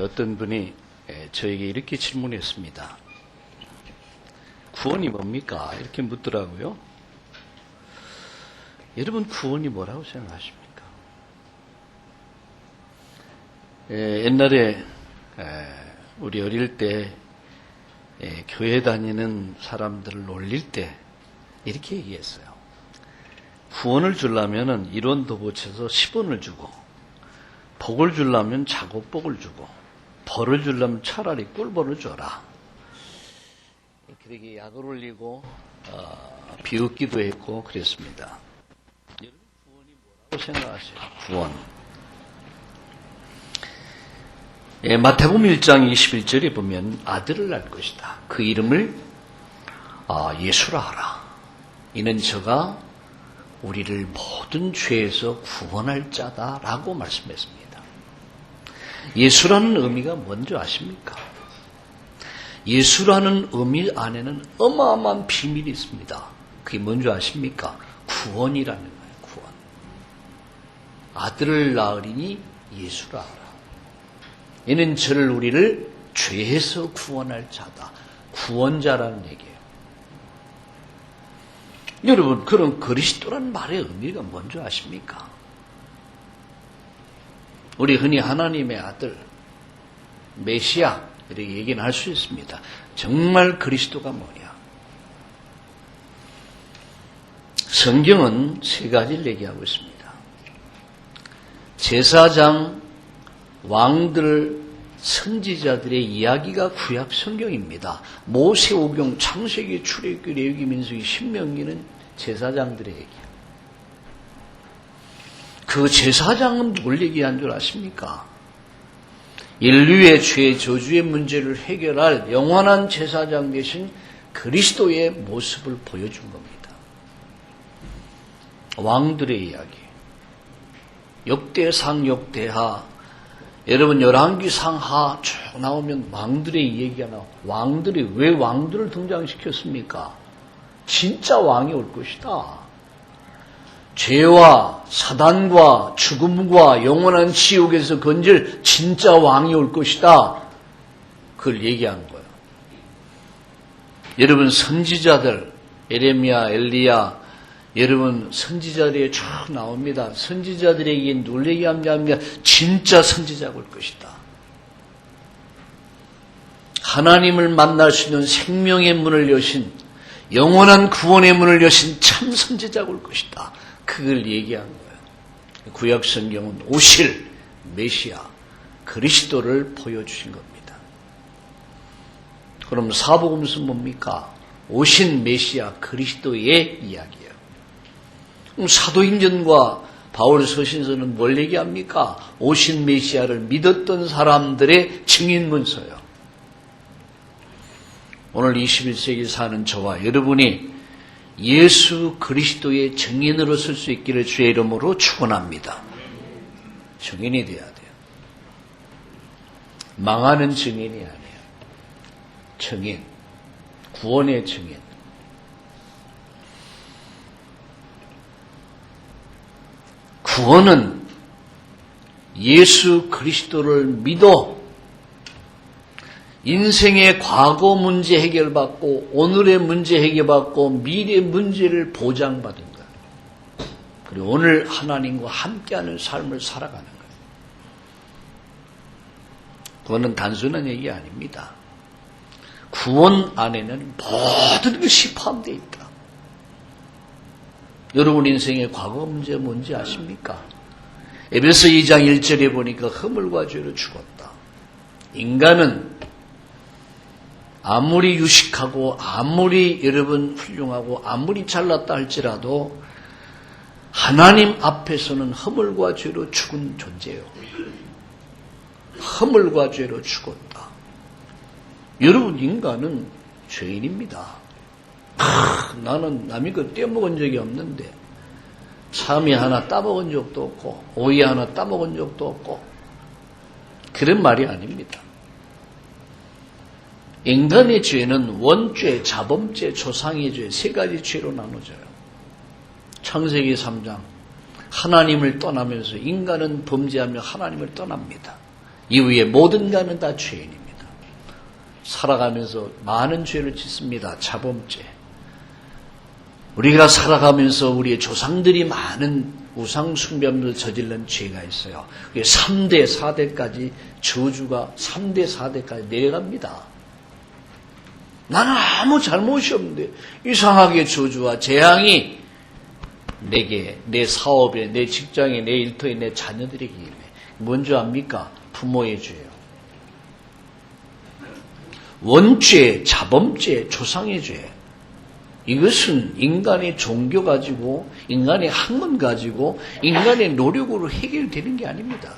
어떤 분이 저에게 이렇게 질문했습니다. 구원이 뭡니까? 이렇게 묻더라고요. 여러분, 구원이 뭐라고 생각하십니까? 옛날에 우리 어릴 때 교회 다니는 사람들을 놀릴 때 이렇게 얘기했어요. 구원을 주려면 이론도 붙여서 10원을 주고, 복을 주려면 자곡복을 주고, 벌을 주려면 차라리 꿀벌을 줘라. 그렇게 약을 올리고 비웃기도 했고 그랬습니다. 여러분, 구원이 뭐라고 생각하세요? 구원. 마태복음 1장 21절에 보면 아들을 낳을 것이다. 그 이름을 예수라 하라. 이는 저가 우리를 모든 죄에서 구원할 자다라고 말씀했습니다. 예수라는 의미가 뭔지 아십니까? 예수라는 의미 안에는 어마어마한 비밀이 있습니다. 그게 뭔지 아십니까? 구원이라는 거예요. 구원. 아들을 낳으리니 예수라 하라. 이는 저를 우리를 죄에서 구원할 자다. 구원자라는 얘기예요. 여러분, 그럼 그리스도라는 말의 의미가 뭔지 아십니까? 우리 흔히 하나님의 아들, 메시아 이렇게 얘기는 할 수 있습니다. 정말 그리스도가 뭐냐? 성경은 세 가지를 얘기하고 있습니다. 제사장, 왕들, 선지자들의 이야기가 구약 성경입니다. 모세오경, 창세기, 출애굽기, 레위기, 민수기, 신명기는 제사장들의 얘기예요. 그 제사장은 뭘 얘기한 줄 아십니까? 인류의 죄, 저주의 문제를 해결할 영원한 제사장 되신 그리스도의 모습을 보여준 겁니다. 왕들의 이야기, 역대상, 역대하, 여러분 열왕기 상하 쭉 나오면 왕들의 얘기가 나와요. 왕들이 왜 왕들을 등장시켰습니까? 진짜 왕이 올 것이다. 죄와 사단과 죽음과 영원한 지옥에서 건질 진짜 왕이 올 것이다. 그걸 얘기한 거예요. 여러분 선지자들 에레미야, 엘리야, 여러분 선지자들이 쭉 나옵니다. 선지자들에게 누굴 얘기합니까? 진짜 선지자가 올 것이다. 하나님을 만날 수 있는 생명의 문을 여신, 영원한 구원의 문을 여신 참 선지자가 올 것이다. 그걸 얘기한 거예요. 구약 성경은 오실 메시아 그리스도를 보여주신 겁니다. 그럼 사복음서는 뭡니까? 오신 메시아 그리스도의 이야기예요. 그럼 사도행전과 바울 서신서는 뭘 얘기합니까? 오신 메시아를 믿었던 사람들의 증인문서요. 오늘 21세기 사는 저와 여러분이 예수 그리스도의 증인으로 설 수 있기를 주의 이름으로 축원합니다. 증인이 돼야 돼요. 망하는 증인이 아니에요. 증인, 구원의 증인. 구원은 예수 그리스도를 믿어 인생의 과거 문제 해결받고 오늘의 문제 해결받고 미래의 문제를 보장받은 거예요. 그리고 오늘 하나님과 함께하는 삶을 살아가는 거예요. 그거는 단순한 얘기 아닙니다. 구원 안에는 모든 것이 포함되어 있다. 여러분 인생의 과거 문제 뭔지 아십니까? 에베소 2장 1절에 보니까 허물과 죄로 죽었다. 인간은 아무리 유식하고 아무리 여러분 훌륭하고 아무리 잘났다 할지라도 하나님 앞에서는 허물과 죄로 죽은 존재예요. 허물과 죄로 죽었다. 여러분 인간은 죄인입니다. 나는 남이 거 떼먹은 적이 없는데 참이 하나 따먹은 적도 없고 오이 하나 따먹은 적도 없고 그런 말이 아닙니다. 인간의 죄는 원죄, 자범죄, 조상의 죄 세 가지 죄로 나눠져요. 창세기 3장 하나님을 떠나면서 인간은 범죄하며 하나님을 떠납니다. 이후에 모든 인간은 다 죄인입니다. 살아가면서 많은 죄를 짓습니다. 자범죄. 우리가 살아가면서 우리의 조상들이 많은 우상 숭배하면서 저질른 죄가 있어요. 3대, 4대까지 저주가 3대, 4대까지 내려갑니다. 나는 아무 잘못이 없는데 이상하게 저주와 재앙이 내게, 내 사업에, 내 직장에, 내 일터에, 내 자녀들에게 임해. 뭔지 압니까? 부모의 죄요. 원죄, 자범죄, 조상의 죄. 이것은 인간의 종교 가지고, 인간의 학문 가지고, 인간의 노력으로 해결되는 게 아닙니다.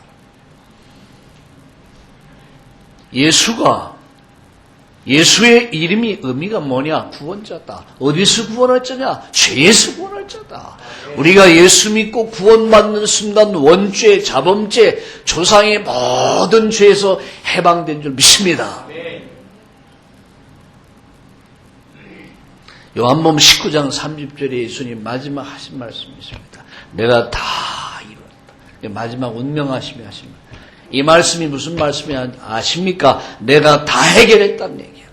예수의 이름이 의미가 뭐냐? 구원자다. 어디서 구원할 자냐? 죄에서 구원할 자다. 우리가 예수 믿고 구원받는 순간 원죄, 자범죄, 조상의 모든 죄에서 해방된 줄 믿습니다. 요한복음 19장 30절에 예수님 마지막 하신 말씀이 있습니다. 내가 다 이뤘다. 마지막 운명하심이 하십니다. 이 말씀이 무슨 말씀이 아십니까? 내가 다 해결했다는 얘기야.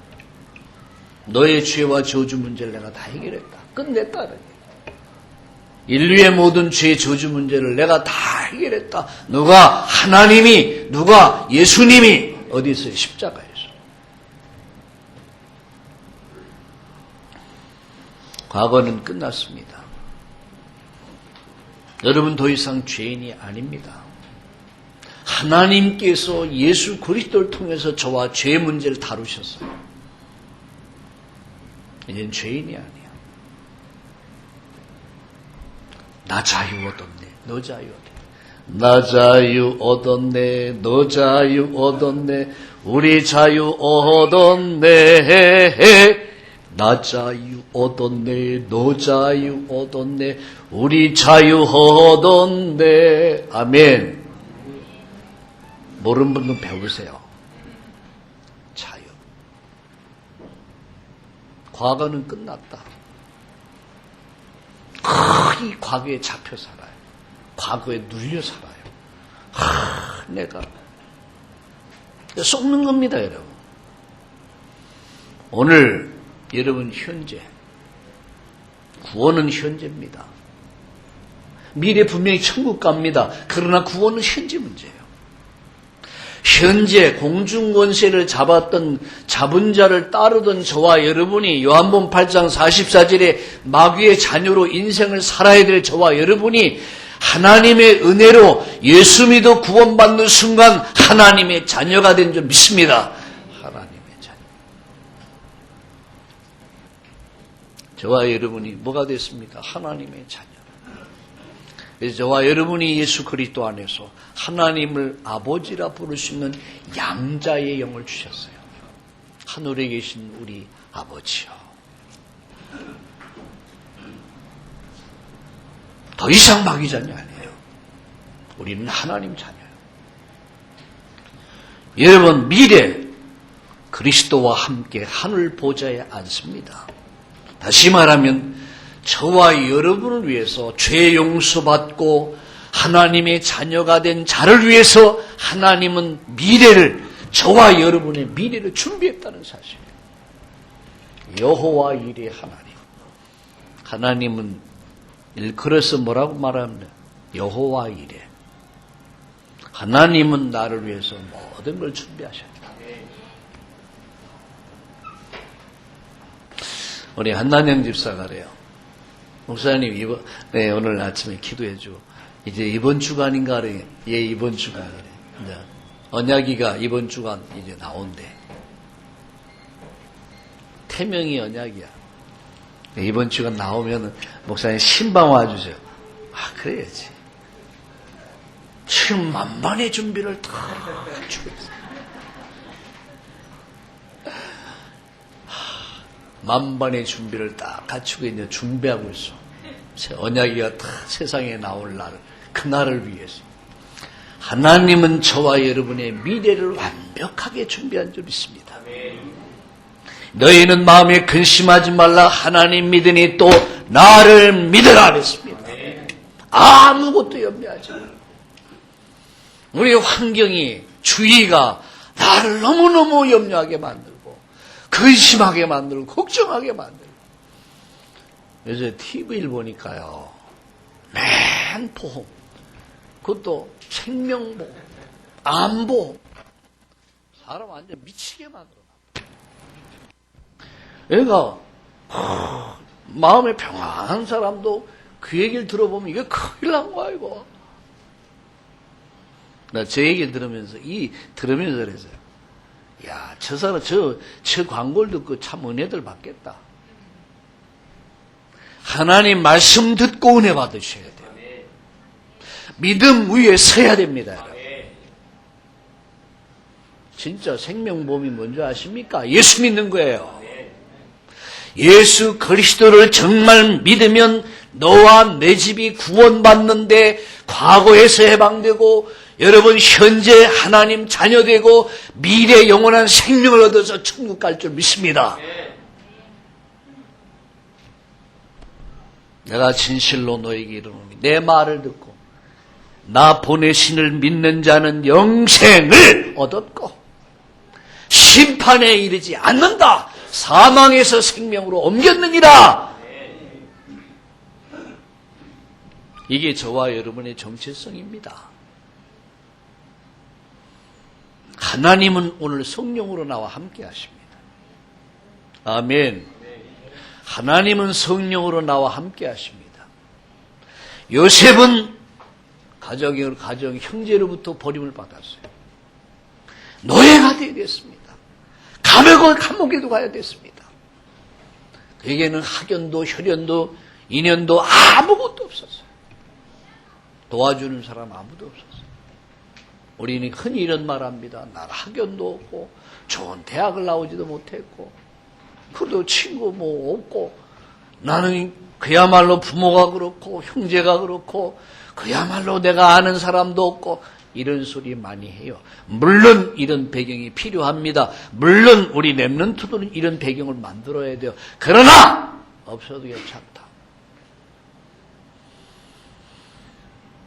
너의 죄와 저주 문제를 내가 다 해결했다. 끝냈다. 인류의 모든 죄, 저주 문제를 내가 다 해결했다. 누가? 하나님이, 누가? 예수님이 어디서? 십자가에서. 과거는 끝났습니다. 여러분 더 이상 죄인이 아닙니다. 하나님께서 예수 그리스도를 통해서 저와 죄 문제를 다루셨어요. 이젠 죄인이 아니야. 나 자유 얻었네. 너 자유 얻었네. 나 자유 얻었네. 너 자유 얻었네. 우리 자유 얻었네. 나 자유 얻었네. 너 자유 얻었네. 우리 자유 얻었네. 아멘. 모르는 분은 배우세요. 자유. 과거는 끝났다. 이 과거에 잡혀 살아요. 과거에 눌려 살아요. 내가 썩는 겁니다, 여러분. 오늘 여러분 현재 구원은 현재입니다. 미래 분명히 천국 갑니다. 그러나 구원은 현재 문제예요. 현재 공중권세를 잡은 자를 따르던 저와 여러분이 요한복음 8장 44절에 마귀의 자녀로 인생을 살아야 될 저와 여러분이 하나님의 은혜로 예수 믿어 구원받는 순간 하나님의 자녀가 된 줄 믿습니다. 하나님의 자녀. 저와 여러분이 뭐가 됐습니까? 하나님의 자녀. 그래서 저와 여러분이 예수 그리스도 안에서 하나님을 아버지라 부를 수 있는 양자의 영을 주셨어요. 하늘에 계신 우리 아버지요. 더 이상 마귀 자녀 아니에요. 우리는 하나님 자녀예요. 여러분 미래 그리스도와 함께 하늘 보좌에 앉습니다. 다시 말하면 저와 여러분을 위해서 죄 용서받고 하나님의 자녀가 된 자를 위해서 하나님은 미래를, 저와 여러분의 미래를 준비했다는 사실이에요. 여호와 이레 하나님. 하나님은 일컬어서 뭐라고 말합니까? 여호와 이레. 하나님은 나를 위해서 모든 걸 준비하셨다. 우리 한난영 집사가 그래요. 목사님 오늘 아침에 기도해주고 이제 이번 주간인가 그래. 예, 이번 주간 그래. 이제 언약이가 이번 주간 이제 나온대. 태명이 언약이야. 이번 주간 나오면은 목사님 신방 와주세요. 아, 그래야지. 지금 만반의 준비를 다 갖추고 있어. 만반의 준비를 딱 갖추고 있는 준비하고 있어. 언약이가 다 세상에 나올 날, 그날을 위해서. 하나님은 저와 여러분의 미래를 완벽하게 준비한 줄 믿습니다. 너희는 마음에 근심하지 말라. 하나님 믿으니 또 나를 믿으라 그랬습니다. 아무것도 염려하지 마. 우리 환경이, 주위가 나를 너무너무 염려하게 만들고 근심하게 만들고 걱정하게 만들고. 요새 TV를 보니까요, 맨 보험, 그것도 생명보험, 암보험, 사람 완전 미치게 만들어놨다. 얘가 마음에 평안한 사람도 그 얘기를 들어보면 이게 큰일 난 거야, 이거. 나 저 얘기를 들으면서 그랬어요. 야, 저 사람, 저 광고를 듣고 참 은혜들 받겠다. 하나님 말씀 듣고 은혜 받으셔야 돼요. 믿음 위에 서야 됩니다, 여러분. 진짜 생명보험이 뭔지 아십니까? 예수 믿는 거예요. 예수 그리스도를 정말 믿으면 너와 내 집이 구원받는데 과거에서 해방되고 여러분 현재 하나님 자녀되고 미래 영원한 생명을 얻어서 천국 갈 줄 믿습니다. 내가 진실로 너에게 이르노니 내 말을 듣고 나 보내신을 믿는 자는 영생을 얻었고 심판에 이르지 않는다. 사망에서 생명으로 옮겼느니라. 이게 저와 여러분의 정체성입니다. 하나님은 오늘 성령으로 나와 함께 하십니다. 아멘. 하나님은 성령으로 나와 함께 하십니다. 요셉은 가정 형제로부터 버림을 받았어요. 노예가 되게 됐습니다. 감옥에도 가야 됐습니다. 그에게는 학연도 혈연도 인연도 아무것도 없었어요. 도와주는 사람 아무도 없었어요. 우리는 흔히 이런 말 합니다. 난 학연도 없고 좋은 대학을 나오지도 못했고 그래도 친구 뭐 없고 나는 그야말로 부모가 그렇고 형제가 그렇고 그야말로 내가 아는 사람도 없고 이런 소리 많이 해요. 물론 이런 배경이 필요합니다. 물론 우리 렘넌트들은 이런 배경을 만들어야 돼요. 그러나 없어도 괜찮다.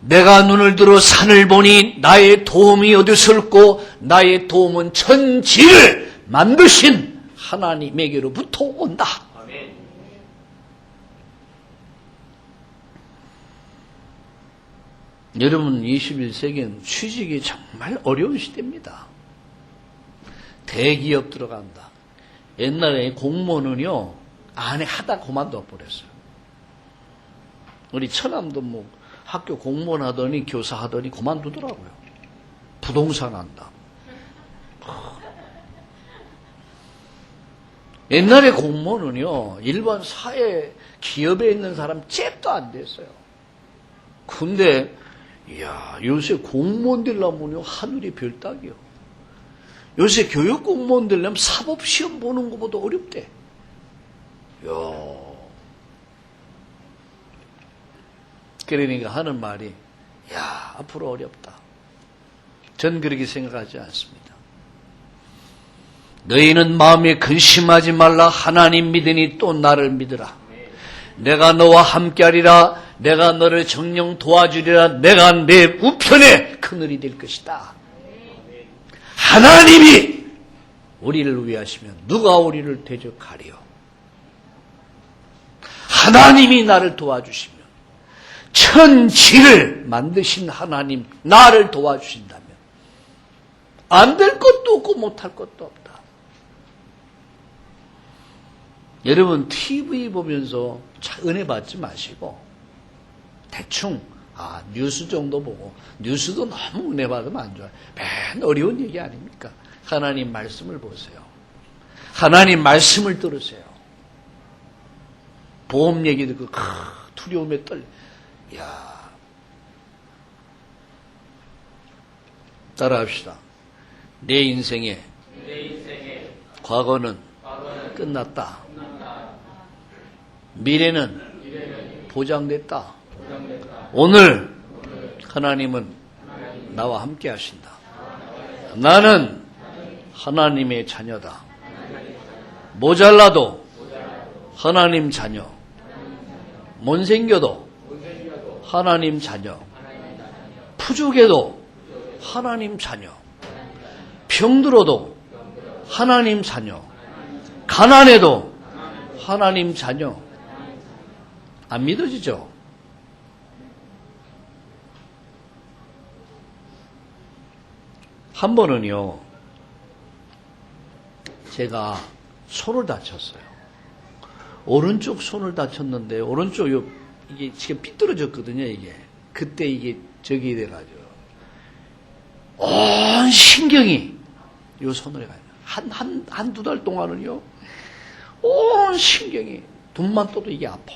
내가 눈을 들어 산을 보니 나의 도움이 어디서 있고 나의 도움은 천지를 만드신 하나님에게로부터 온다. 아멘. 여러분 21세기는 취직이 정말 어려운 시대입니다. 대기업 들어간다. 옛날에 공무원은요 안에 하다 그만둬 버렸어요. 우리 처남도 뭐 학교 공무원 하더니 교사 하더니 그만두더라고요. 부동산 한다. 옛날에 공무원은요 일반 사회 기업에 있는 사람 잽도 안 됐어요. 근데 이야 요새 공무원 되려면요 하늘이 별 따기요. 요새 교육 공무원 되려면 사법 시험 보는 것보다 어렵대. 이야. 그러니까 하는 말이 야 앞으로 어렵다. 전 그렇게 생각하지 않습니다. 너희는 마음에 근심하지 말라. 하나님 믿으니 또 나를 믿으라. 내가 너와 함께하리라. 내가 너를 정령 도와주리라. 내가 내 우편에 그늘이 될 것이다. 하나님이 우리를 위하시면 누가 우리를 대적하리요. 하나님이 나를 도와주시면 천지를 만드신 하나님 나를 도와주신다면 안 될 것도 없고 못할 것도 없다. 여러분 TV 보면서 은혜 받지 마시고 대충 뉴스 정도 보고 뉴스도 너무 은혜 받으면 안 좋아요. 맨 어려운 얘기 아닙니까? 하나님 말씀을 보세요. 하나님 말씀을 들으세요. 보험 얘기 듣고 두려움에 떨려. 야, 따라합시다. 내 인생의 과거는 끝났다. 미래는 보장됐다. 오늘 하나님은 나와 함께 하신다. 나는 하나님의 자녀다. 모자라도 하나님 자녀. 못생겨도 하나님 자녀. 부족해도 하나님 자녀. 병들어도 하나님 자녀. 가난해도 하나님 자녀. 안 믿어지죠? 한 번은요, 제가 손을 다쳤어요. 오른쪽 손을 다쳤는데, 오른쪽 이게 지금 삐뚤어졌거든요, 이게. 그때 이게 저기 돼가지고. 온 신경이 요 손으로 가요. 한두 달 동안은요, 온 신경이, 돈만 떠도 이게 아파.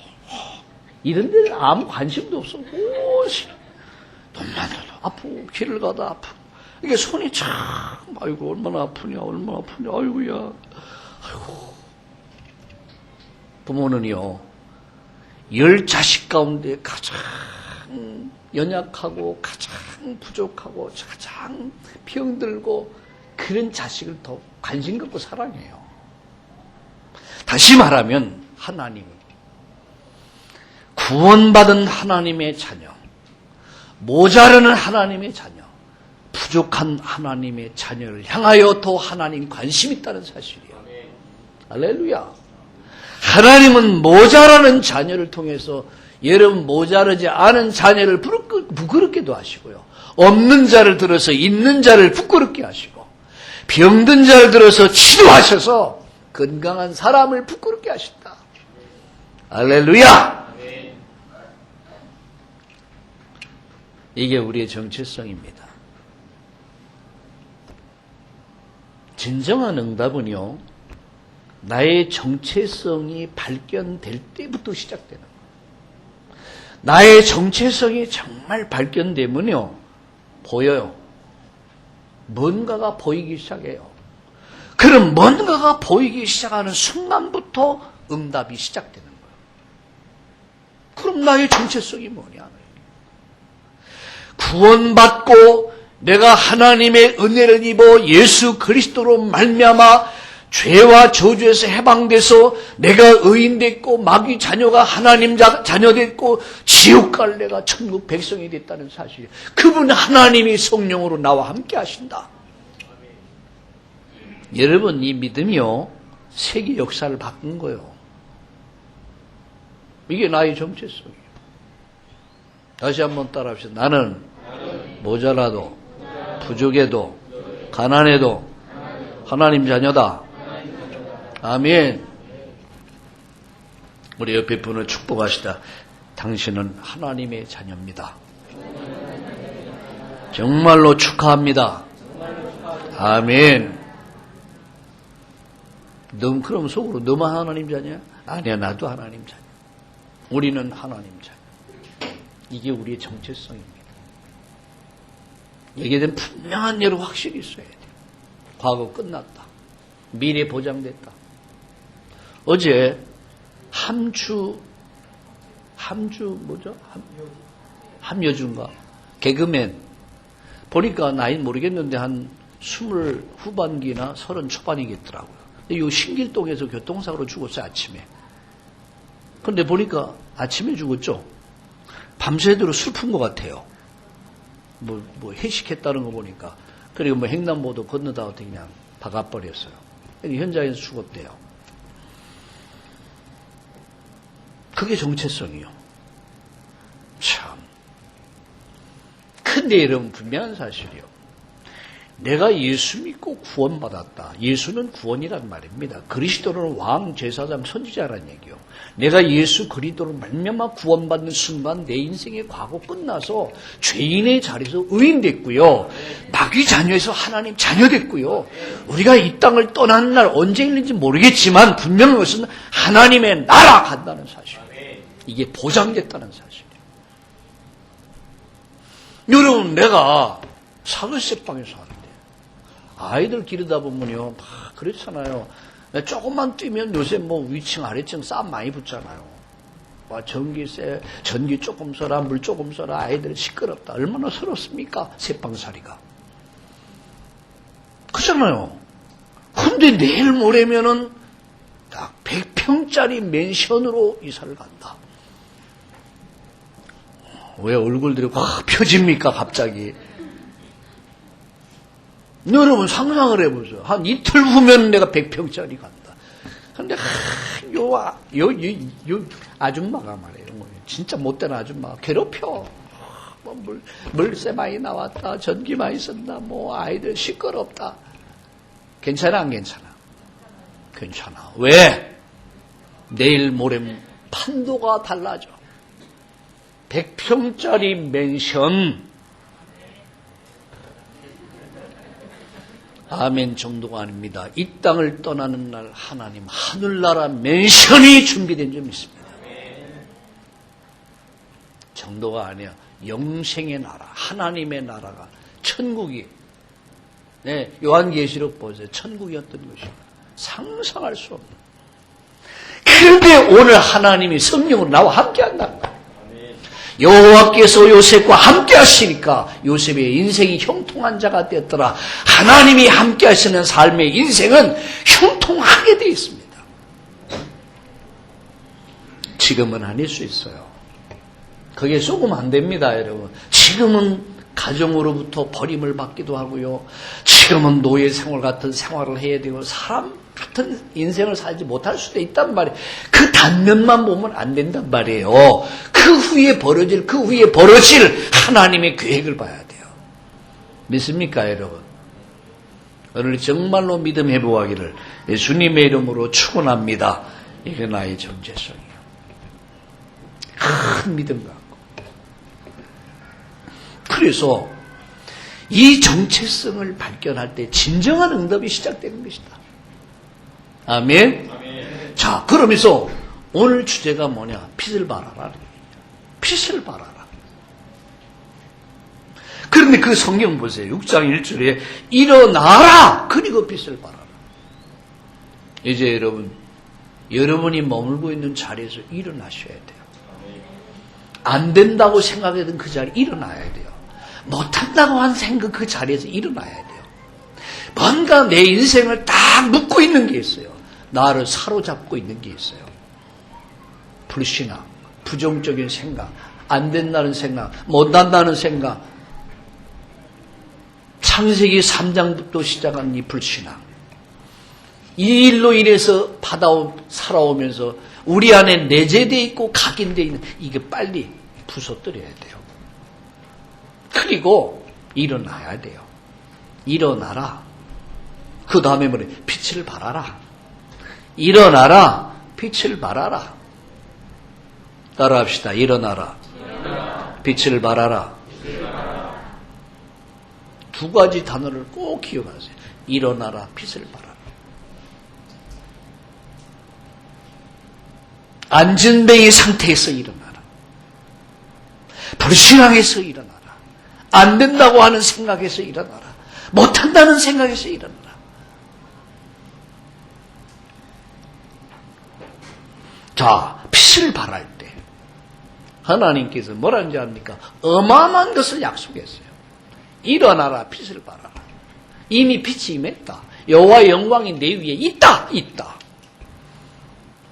이런 데는 아무 관심도 없어. 온 신경. 돈만 떠도 아프고, 길을 가다 아프고. 이게 손이 참, 아이고, 얼마나 아프냐, 아이고야. 아이고. 부모는요, 10자식 가운데 가장 연약하고, 가장 부족하고, 가장 병들고, 그런 자식을 더 관심 갖고 사랑해요. 다시 말하면, 하나님. 구원받은 하나님의 자녀, 모자르는 하나님의 자녀, 부족한 하나님의 자녀를 향하여 더 하나님 관심 있다는 사실이에요. 할렐루야. 하나님은 모자라는 자녀를 통해서 여러분 모자르지 않은 자녀를 부끄럽게도 하시고요. 없는 자를 들어서 있는 자를 부끄럽게 하시고 병든 자를 들어서 치료하셔서 건강한 사람을 부끄럽게 하신다. 할렐루야. 이게 우리의 정체성입니다. 진정한 응답은요, 나의 정체성이 발견될 때부터 시작되는 거예요. 나의 정체성이 정말 발견되면요, 보여요. 뭔가가 보이기 시작해요. 그럼 뭔가가 보이기 시작하는 순간부터 응답이 시작되는 거예요. 그럼 나의 정체성이 뭐냐? 구원받고 내가 하나님의 은혜를 입어 예수 그리스도로 말미암아 죄와 저주에서 해방돼서 내가 의인 됐고 마귀 자녀가 하나님 자녀 됐고 지옥 갈 내가 천국 백성이 됐다는 사실. 그분 하나님이 성령으로 나와 함께 하신다. 여러분, 이 믿음이요, 세계 역사를 바꾼 거예요. 이게 나의 정체성이에요. 다시 한번 따라합시다. 나는 모자라도 부족해도 가난해도 하나님 자녀다. 아멘. 우리 옆에 분을 축복하시다. 당신은 하나님의 자녀입니다. 정말로 축하합니다. 아멘. 그럼 속으로 너만 하나님 자녀야? 아니야, 나도 하나님 자녀. 우리는 하나님 자녀. 이게 우리의 정체성입니다. 여기에 대한 분명한 예로 확실히 있어야 돼요. 과거 끝났다. 미래 보장됐다. 어제 함유주인가? 개그맨. 보니까 나이는 모르겠는데 한 20 후반기나 30 초반이겠더라고요. 이 신길동에서 교통사고로 죽었어요, 아침에. 근데 보니까 아침에 죽었죠. 밤새도록 슬픈 것 같아요. 뭐 회식했다는 거 보니까. 그리고 뭐 횡단보도 건너다 어떻게 그냥 박아버렸어요. 현장에서 죽었대요. 그게 정체성이요. 참. 근데 여러분, 분명한 사실이요. 내가 예수 믿고 구원받았다. 예수는 구원이란 말입니다. 그리스도는 왕, 제사장, 선지자라는 얘기요. 내가 예수 그리스도로 말미암아 구원받는 순간 내 인생의 과거 끝나서 죄인의 자리에서 의인 됐고요. 마귀 자녀에서 하나님 자녀 됐고요. 우리가 이 땅을 떠나는 날 언제일는지 모르겠지만 분명한 것은 하나님의 나라 간다는 사실. 이게 보장됐다는 사실이에요. 여러분, 내가 사글세방에서 하는데 아이들 기르다 보면요, 막 그렇잖아요. 조금만 뛰면 요새 뭐 위층 아래층 싸움 많이 붙잖아요. 전기세, 전기 조금 써라, 물 조금 써라, 아이들 시끄럽다. 얼마나 서럽습니까? 새빵살이가. 그렇잖아요. 근데 내일 모레면은 딱 100평짜리 맨션으로 이사를 간다. 왜 얼굴들이 확 펴집니까 갑자기? 여러분 상상을 해보세요. 한 이틀 후면 내가 100평짜리 간다. 근데 요 아줌마가 말이에요. 진짜 못된 아줌마 괴롭혀. 뭐 물세 많이 나왔다. 전기 많이 쓴다. 뭐 아이들 시끄럽다. 괜찮아 안 괜찮아? 괜찮아. 왜? 내일 모레 판도가 달라져. 100평짜리 맨션 아멘 정도가 아닙니다. 이 땅을 떠나는 날 하나님 하늘나라 맨션이 준비된 점 있습니다. 정도가 아니야. 영생의 나라, 하나님의 나라가 천국이 요한계시록 보세요. 천국이었던 것입니다. 상상할 수 없는. 그런데 오늘 하나님이 성령으로 나와 함께 한다는 거예요. 여호와께서 요셉과 함께 하시니까 요셉의 인생이 형통한 자가 되었더라. 하나님이 함께 하시는 삶의 인생은 형통하게 되어 있습니다. 지금은 아닐 수 있어요. 거기에 속으면 안 됩니다, 여러분. 지금은 가정으로부터 버림을 받기도 하고요. 지금은 노예 생활 같은 생활을 해야 되고 사람 같은 인생을 살지 못할 수도 있단 말이에요. 그 단면만 보면 안 된단 말이에요. 그 후에 벌어질 하나님의 계획을 봐야 돼요. 믿습니까, 여러분? 오늘 정말로 믿음 회복하기를 예수님의 이름으로 축원합니다. 이게 나의 정체성이에요. 큰 믿음 갖고. 그래서 이 정체성을 발견할 때 진정한 응답이 시작되는 것이다. 아멘? 아멘. 자, 그러면서 오늘 주제가 뭐냐? 빛을 발하라. 빛을 발하라. 그런데 그 성경 보세요. 6장 1절에 일어나라. 그리고 빛을 발하라. 이제 여러분이 머물고 있는 자리에서 일어나셔야 돼요. 안 된다고 생각했던 그 자리에 일어나야 돼요. 못한다고 한 생각 그 자리에서 일어나야 돼요. 뭔가 내 인생을 딱 묶고 있는 게 있어요. 나를 사로잡고 있는 게 있어요. 불신앙, 부정적인 생각, 안 된다는 생각, 못한다는 생각. 창세기 3장부터 시작한 이 불신앙. 이 일로 인해서 살아오면서 우리 안에 내재되어 있고 각인되어 있는 이게 빨리 부숴뜨려야 돼요. 그리고 일어나야 돼요. 일어나라. 그 다음에 뭐래? 빛을 발하라. 일어나라. 빛을 발하라. 따라합시다. 일어나라. 빛을 발하라. 두 가지 단어를 꼭 기억하세요. 일어나라. 빛을 발하라. 안전뱅이 상태에서 일어나라. 불신앙에서 일어나라. 안 된다고 하는 생각에서 일어나라. 못한다는 생각에서 일어나라. 자, 빛을 발할 때 하나님께서 뭐라는지 압니까? 어마어마한 것을 약속했어요. 일어나라. 빛을 발하라. 이미 빛이 임했다. 여호와의 영광이 내 위에 있다.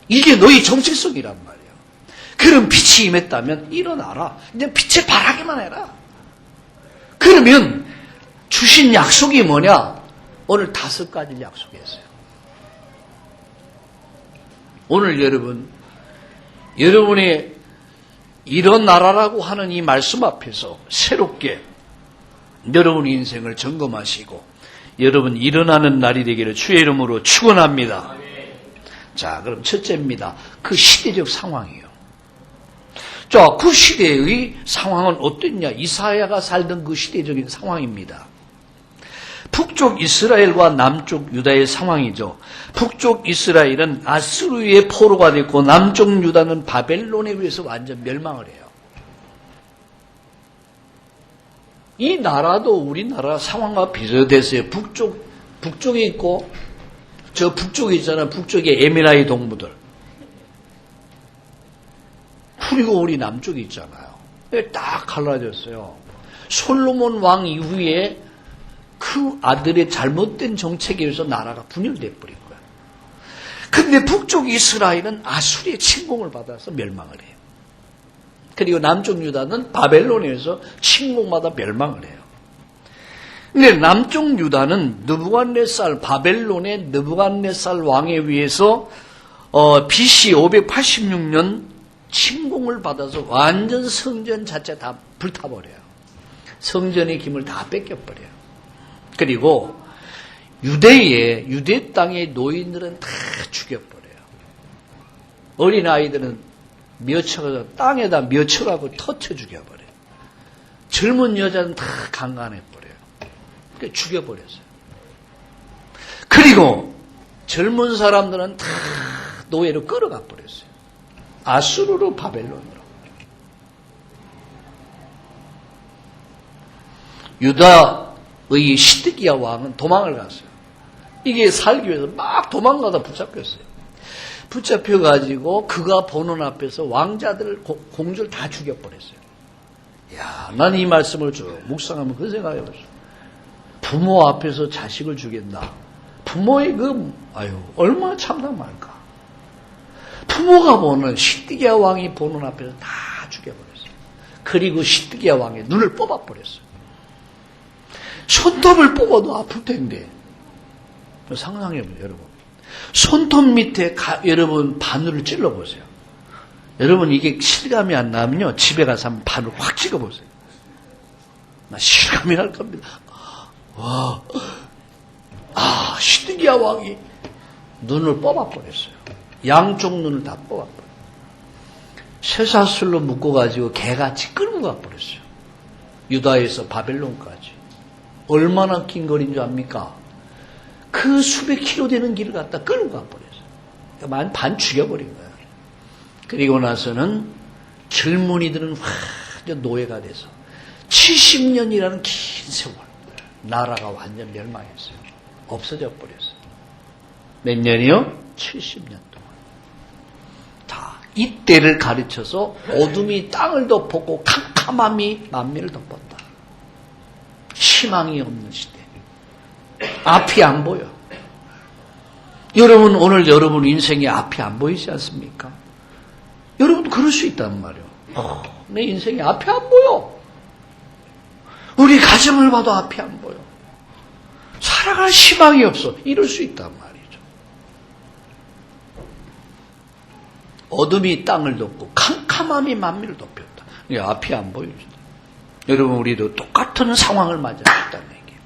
이게 너희 정체성이란 말이에요. 그럼 빛이 임했다면 일어나라. 이제 빛을 발하기만 해라. 그러면 주신 약속이 뭐냐? 오늘 5가지를 약속했어요. 오늘 여러분의 일어나라라고 하는 이 말씀 앞에서 새롭게 여러분의 인생을 점검하시고 여러분 일어나는 날이 되기를 주의 이름으로 축원합니다. 자, 그럼 첫째입니다. 그 시대적 상황이에요. 자, 그 시대의 상황은 어땠냐? 이사야가 살던 그 시대적인 상황입니다. 북쪽 이스라엘과 남쪽 유다의 상황이죠. 북쪽 이스라엘은 아수르의 포로가 됐고 남쪽 유다는 바벨론에 의해서 완전 멸망을 해요. 이 나라도 우리나라 상황과 비슷했어요. 북쪽에 있고 저 북쪽에 있잖아요. 북쪽에 에미라이 동무들. 그리고 우리 남쪽에 있잖아요. 딱 갈라졌어요. 솔로몬 왕 이후에 그 아들의 잘못된 정책에 의해서 나라가 분열돼 버린 거예요. 근데 북쪽 이스라엘은 아수리의 침공을 받아서 멸망을 해요. 그리고 남쪽 유다는 바벨론에서 침공마다 멸망을 해요. 근데 남쪽 유다는 느부갓네살, 바벨론의 느부갓네살 왕에 의해서 BC 586년 침공을 받아서 완전 성전 자체 다 불타버려요. 성전의 기물 다 뺏겨버려요. 그리고 유대 땅의 노인들은 다 죽여버려요. 어린아이들은 땅에다 묘쳐가고 터쳐 죽여버려요. 젊은 여자는 다 강간해버려요. 그러니까 죽여버렸어요. 그리고 젊은 사람들은 다 노예로 끌어가 버렸어요. 아수르로 바벨론으로. 유다의 시드기야 왕은 도망을 갔어요. 이게 살기 위해서 막 도망가다 붙잡혔어요. 붙잡혀가지고 그가 보는 앞에서 왕자들, 공주를 다 죽여버렸어요. 야, 난 이 말씀을 쭉 묵상하면 그 생각해봤어요. 부모 앞에서 자식을 죽인다. 부모의 얼마나 참담할까. 부모가 보는 시드기야 왕이 보는 앞에서 다 죽여버렸어요. 그리고 시드기야 왕의 눈을 뽑아버렸어요. 손톱을 뽑아도 아플 텐데. 상상해보세요, 여러분. 손톱 밑에 여러분 바늘을 찔러보세요. 여러분 이게 실감이 안 나면요, 집에 가서 한번 바늘 확 찍어보세요. 나 실감이 날 겁니다. 와, 시드기야 왕이 눈을 뽑아버렸어요. 양쪽 눈을 다 뽑아버렸어요. 쇠사슬로 묶어가지고 개같이 끌고 가버렸어요. 유다에서 바벨론까지. 얼마나 긴 거리인 줄 압니까? 그 수백 킬로 되는 길을 갖다 끌고 가버렸어요. 그러니까 반 죽여버린 거예요. 그리고 나서는 젊은이들은 완전 노예가 돼서 70년이라는 긴 세월 나라가 완전 멸망했어요. 없어져 버렸어요. 몇 년이요? 70년 동안. 다 이때를 가르쳐서 어둠이 땅을 덮었고 캄캄함이 만민을 덮었다. 희망이 없는 시대. 앞이 안 보여. 여러분, 오늘 여러분 인생에 앞이 안 보이지 않습니까? 여러분 그럴 수 있단 말이에요. 내 인생에 앞이 안 보여. 우리 가정을 봐도 앞이 안 보여. 살아갈 희망이 없어. 이럴 수 있단 말이죠. 어둠이 땅을 덮고 캄캄함이 만민을 덮였다. 이게 앞이 안 보입니다. 여러분, 우리도 똑같은 상황을 맞이할 수 있다는 얘기예요.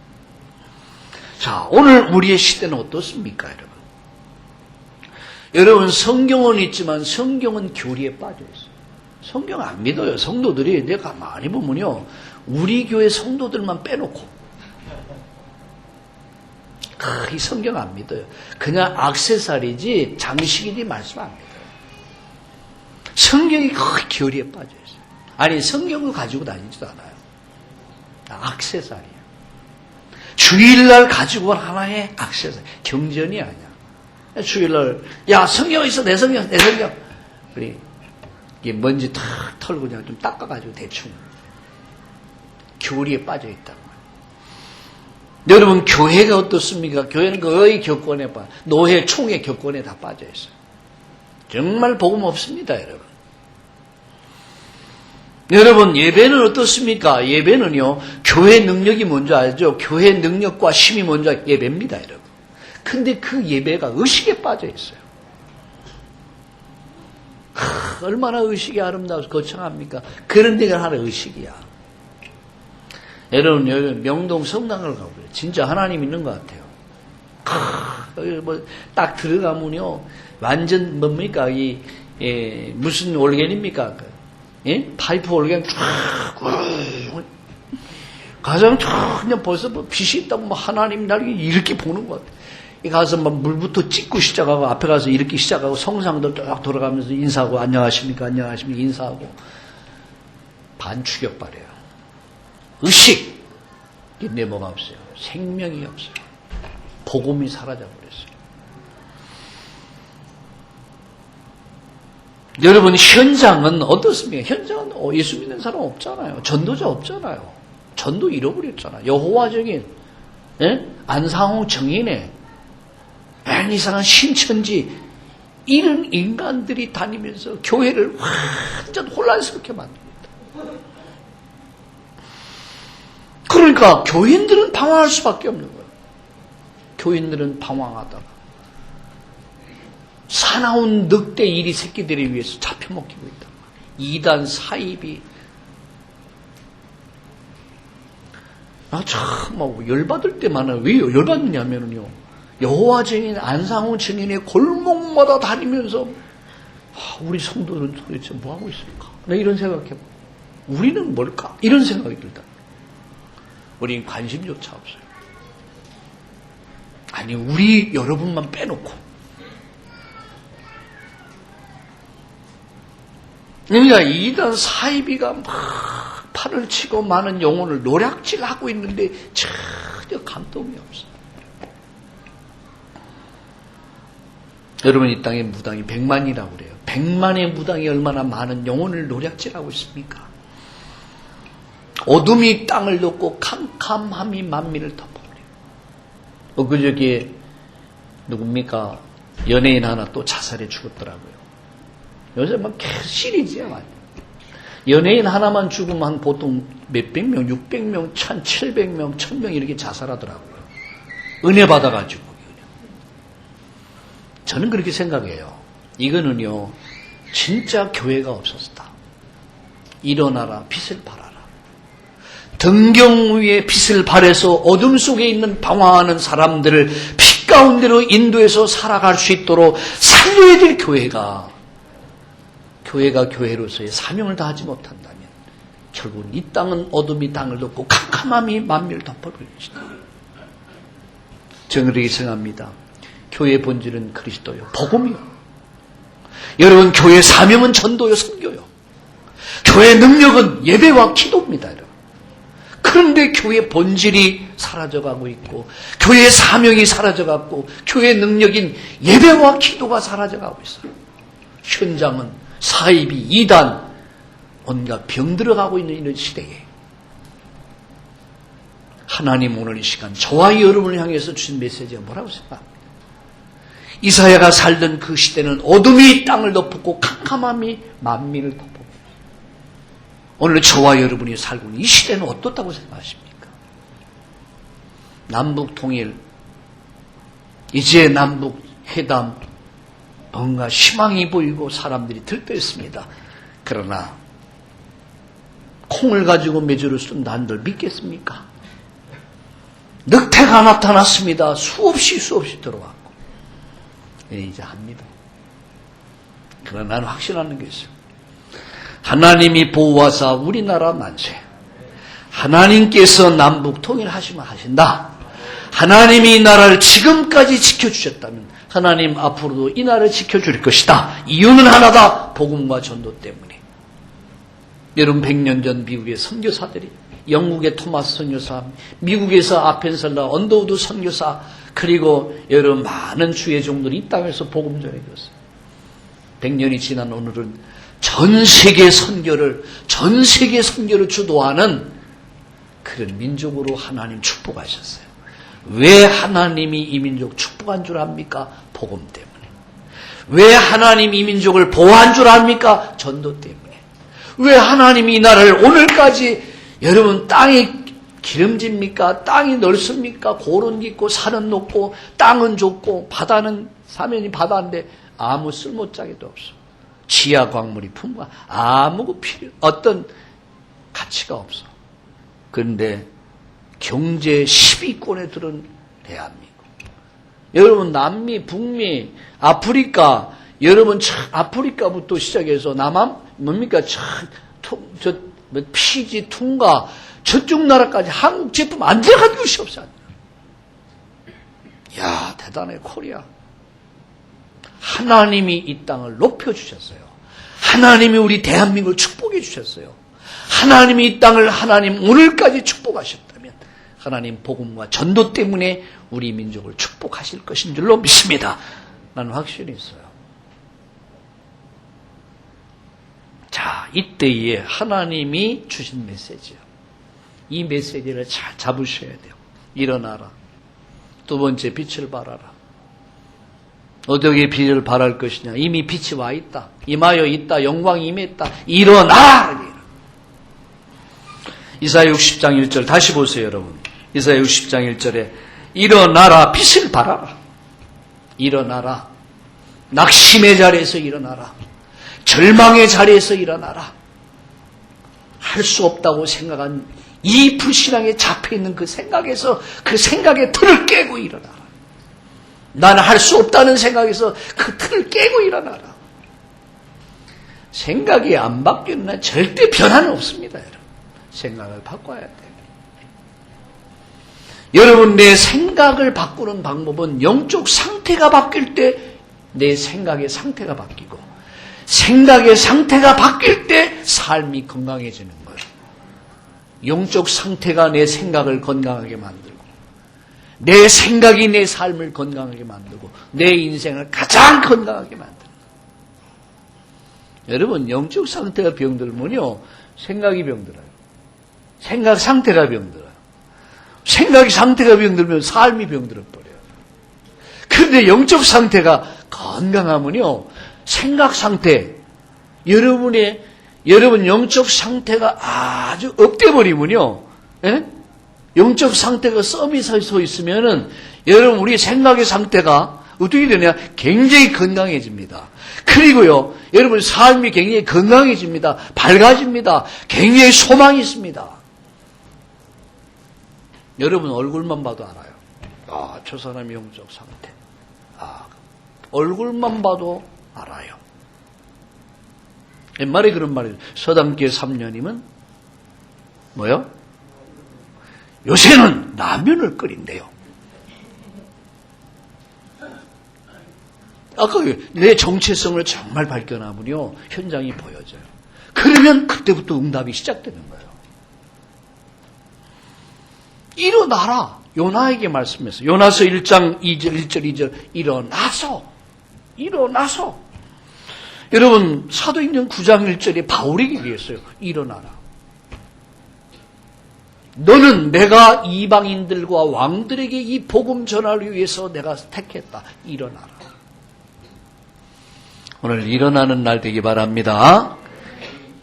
자, 오늘 우리의 시대는 어떻습니까, 여러분? 여러분, 성경은 있지만 성경은 교리에 빠져 있어요. 성경 안 믿어요. 성도들이 내가 많이 보면요, 우리 교회 성도들만 빼놓고 이 성경 안 믿어요. 그냥 액세서리지 장식이지 말씀 안 믿어요. 성경이 교리에 빠져 있어요. 아니, 성경을 가지고 다니지도 않아요. 액세서리예요. 주일날 가지고 온 하나의 액세서리. 경전이 아니야. 주일날, 야, 성경 있어, 내 성경. 우리 이게 먼지 탁 털고 그냥 좀 닦아가지고 대충 교리에 빠져 있단 말이에요. 여러분, 교회가 어떻습니까? 교회는 거의 교권에 노예 총회 교권에 다 빠져 있어요. 정말 복음 없습니다, 여러분. 여러분, 예배는 어떻습니까? 예배는요, 교회 능력이 뭔지 알죠? 교회 능력과 힘이 뭔지 예배입니다, 여러분. 근데 그 예배가 의식에 빠져 있어요. 얼마나 의식이 아름다워서 거창합니까? 그런 데가 하나 의식이야. 여러분, 여기 명동 성당을 가보세요. 진짜 하나님 있는 것 같아요. 딱 들어가면요, 완전 뭡니까? 무슨 올겐입니까? 예? 파이프 올겐 쫙, 가서 그냥 벌써 빛이 있다고 하나님 날 이렇게 보는 것 같아요. 가서 물부터 찍고 시작하고, 앞에 가서 이렇게 시작하고, 성상들 쫙 돌아가면서 인사하고, 안녕하십니까, 인사하고, 반 죽여버려요. 의식! 내 몸 없어요. 생명이 없어요. 복음이 사라져버렸어요. 여러분, 현장은 어떻습니까? 현장은 예수 믿는 사람 없잖아요. 전도자 없잖아요. 전도 잃어버렸잖아요. 여호와적인, 예? 안상홍 정인의 이상한 신천지 이런 인간들이 다니면서 교회를 완전 혼란스럽게 만듭니다. 그러니까 교인들은 방황할 수밖에 없는 거예요. 교인들은 방황하다가 사나운 늑대 이리 새끼들에 위해서 잡혀먹히고 있다. 이단 사입이 참 열받을 때 많아요. 왜 열받느냐면요, 여호와 증인 안상우 증인의 골목마다 다니면서 우리 성도는 도대체 뭐하고 있을까? 나 이런 생각해봐. 우리는 뭘까? 이런 생각이 들다. 우리는 관심조차 없어요. 아니, 우리 여러분만 빼놓고. 그러니까 이단 사이비가 막 팔을 치고 많은 영혼을 노략질하고 있는데 전혀 감동이 없어요. 여러분, 이 땅에 무당이 100만이라고 그래요. 100만의 무당이 얼마나 많은 영혼을 노략질하고 있습니까? 어둠이 땅을 덮고 캄캄함이 만민을 덮어버려요. 그저께 누굽니까? 연예인 하나 또 자살해 죽었더라고요. 요새 막 시리즈야. 연예인 하나만 죽으면 한 보통 몇백 명, 600명, 1700명, 1000명 이렇게 자살하더라고요. 은혜 받아가지고. 저는 그렇게 생각해요. 이거는요, 진짜 교회가 없었다. 일어나라, 빛을 발하라. 등경 위에 빛을 발해서 어둠 속에 있는 방황하는 사람들을 빛 가운데로 인도해서 살아갈 수 있도록 살려야 될 교회가 교회로서의 사명을 다하지 못한다면 결국은 이 땅은 어둠이 땅을 덮고 캄캄함이 만민을 덮어버릴 것이다. 저는 그렇게 생각합니다. 교회의 본질은 그리스도요, 복음이요. 여러분, 교회의 사명은 전도요, 선교요. 교회의 능력은 예배와 기도입니다, 여러분. 그런데 교회의 본질이 사라져가고 있고, 교회의 사명이 사라져가고, 교회의 능력인 예배와 기도가 사라져가고 있어요. 현장은 사이비, 이단, 온갖 병들어가고 있는 이런 시대에 하나님 오늘 이 시간 저와 여러분을 향해서 주신 메시지가 뭐라고 생각합니까? 이사야가 살던 그 시대는 어둠이 땅을 덮었고 캄캄함이 만민을 덮었고, 오늘 저와 여러분이 살고 있는 이 시대는 어떻다고 생각하십니까? 남북 통일, 이제 남북 회담, 뭔가 희망이 보이고 사람들이 들떠있습니다. 그러나 콩을 가지고 메주를 쓴 난들 믿겠습니까? 늑대가 나타났습니다. 수없이 들어왔고 이제 합니다. 그러나 나는 확신하는 게 있어요. 하나님이 보호하사 우리나라 만세. 하나님께서 남북 통일하시면 하신다. 하나님이 이 나라를 지금까지 지켜주셨다면 하나님 앞으로도 이 나라를 지켜줄 것이다. 이유는 하나다. 복음과 전도 때문에. 여러분, 100년 전 미국의 선교사들이, 영국의 토마스 선교사, 미국에서 아펜셀러 언더우드 선교사, 그리고 여러분 많은 주의 종들이 이 땅에서 복음 전해줬어요. 100년이 지난 오늘은 전 세계 선교를 주도하는 그런 민족으로 하나님 축복하셨어요. 왜 하나님이 이 민족 축복한 줄 압니까? 복음 때문에. 왜 하나님이 이 민족을 보호한 줄 압니까? 전도 때문에. 왜 하나님이 이 나라를 오늘까지, 여러분, 땅이 기름집니까? 땅이 넓습니까? 고른 깊고 산은 높고 땅은 좁고 바다는 사면이 바다인데 아무 쓸모짜기도 없어. 지하 광물이 풍부한 아무 어떤 가치가 없어. 그런데 경제 10위권에 들은 대한민국. 여러분, 남미, 북미, 아프리카, 여러분, 아프리카부터 시작해서 남한, 뭡니까? 피지, 퉁가, 저쪽 나라까지 한국 제품 안 들어간 곳이 없어. 야, 대단해, 코리아. 하나님이 이 땅을 높여주셨어요. 하나님이 우리 대한민국을 축복해 주셨어요. 하나님이 이 땅을 하나님 오늘까지 축복하셨다면 하나님 복음과 전도 때문에 우리 민족을 축복하실 것인 줄로 믿습니다. 나는 확신이 있어요. 자, 이때에 하나님이 주신 메시지요. 이 메시지를 잘 잡으셔야 돼요. 일어나라. 두 번째, 빛을 발하라. 어떻게 빛을 발할 것이냐? 이미 빛이 와 있다. 임하여 있다. 영광이 임했다. 일어나라! 이사야 60장 1절 다시 보세요, 여러분. 이사야 60장 1절에 일어나라, 빛을 발하라. 일어나라. 낙심의 자리에서 일어나라. 절망의 자리에서 일어나라. 할 수 없다고 생각한 이 불신앙에 잡혀있는 그 생각에서 그 생각의 틀을 깨고 일어나라. 나는 할 수 없다는 생각에서 그 틀을 깨고 일어나라. 생각이 안 바뀌는 한 절대 변화는 없습니다, 여러분. 생각을 바꿔야 돼요. 여러분, 내 생각을 바꾸는 방법은 영적 상태가 바뀔 때 내 생각의 상태가 바뀌고, 생각의 상태가 바뀔 때 삶이 건강해지는 거예요. 영적 상태가 내 생각을 건강하게 만들고, 내 생각이 내 삶을 건강하게 만들고, 내 인생을 가장 건강하게 만들고. 여러분, 영적 상태가 병들면요, 생각이 병들어요. 생각 상태가 병들어요. 생각이 상태가 병들면 삶이 병들어버려요. 그런데 영적 상태가 건강하면요, 생각 상태, 여러분 영적 상태가 아주 업돼버리면요, 예? 영적 상태가 서비스에 있으면은, 여러분 우리 생각의 상태가 어떻게 되냐? 굉장히 건강해집니다. 그리고요, 여러분 삶이 굉장히 건강해집니다. 밝아집니다. 굉장히 소망이 있습니다. 여러분 얼굴만 봐도 알아요. 아, 저 사람이 영적 상태. 아, 얼굴만 봐도 알아요. 옛말에 그런 말이에요. 서당계 3년이면 뭐요? 요새는 라면을 끓인대요. 아까 내 정체성을 정말 발견하면요, 현장이 보여져요. 그러면 그때부터 응답이 시작되는 거예요. 일어나라. 요나에게 말씀했어요. 요나서 1장 2절 2절 일어나서. 여러분 사도행전 9장 1절에 바울에게 얘기했어요. 일어나라. 너는 내가 이방인들과 왕들에게 이 복음 전하기 위해서 내가 택했다. 일어나라. 오늘 일어나는 날 되기 바랍니다.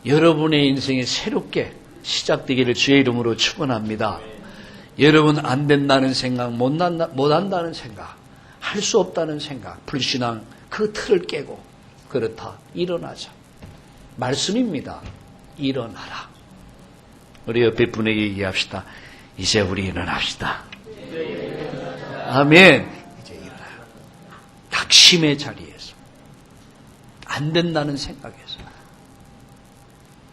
여러분의 인생이 새롭게 시작되기를 주의 이름으로 축원합니다. 여러분 안 된다는 생각, 못 한다는 생각, 할 수 없다는 생각, 불신앙 그 틀을 깨고 그렇다. 일어나자. 말씀입니다. 일어나라. 우리 옆에 분에게 얘기합시다. 이제 우리 일어납시다. 아멘. 이제 일어나요. 낙심의 자리에서, 안 된다는 생각에서,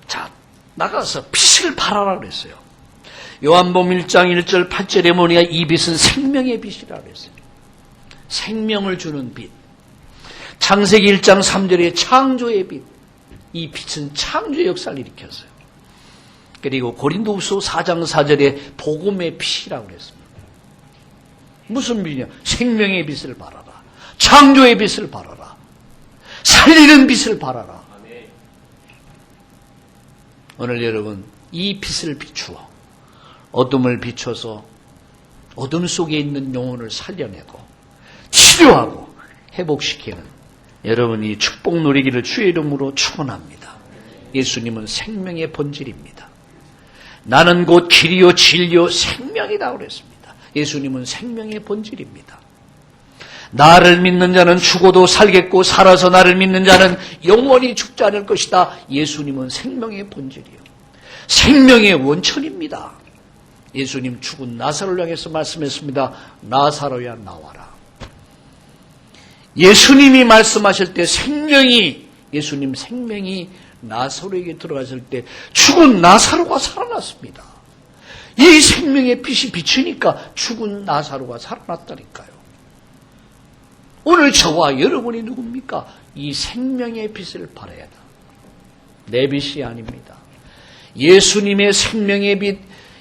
자, 나가서 빛을 발하라 그랬어요. 요한복음 1장 1절 8절에 보니까 이 빛은 생명의 빛이라고 그랬어요. 생명을 주는 빛. 창세기 1장 3절에 창조의 빛. 이 빛은 창조의 역사를 일으켰어요. 그리고 고린도후서 4장 4절에 복음의 빛이라고 그랬습니다. 무슨 빛이냐? 생명의 빛을 발하라. 창조의 빛을 발하라. 살리는 빛을 발하라. 오늘 여러분 이 빛을 비추어 어둠을 비춰서 어둠 속에 있는 영혼을 살려내고 치료하고 회복시키는 여러분이 축복 누리기를 주의 이름으로 축원합니다. 예수님은 생명의 본질입니다. 나는 곧 길이요 진리요 생명이다 그랬습니다. 예수님은 생명의 본질입니다. 나를 믿는 자는 죽어도 살겠고 살아서 나를 믿는 자는 영원히 죽지 않을 것이다. 예수님은 생명의 본질이요. 생명의 원천입니다. 예수님 죽은 나사로를 향해서 말씀했습니다. 나사로야 나와라. 예수님이 말씀하실 때 예수님 생명이 나사로에게 들어갔을 때 죽은 나사로가 살아났습니다. 이 생명의 빛이 비치니까 죽은 나사로가 살아났다니까요. 오늘 저와 여러분이 누굽니까? 이 생명의 빛을 발해야 한다. 내 빛이 아닙니다. 예수님의 생명의 빛,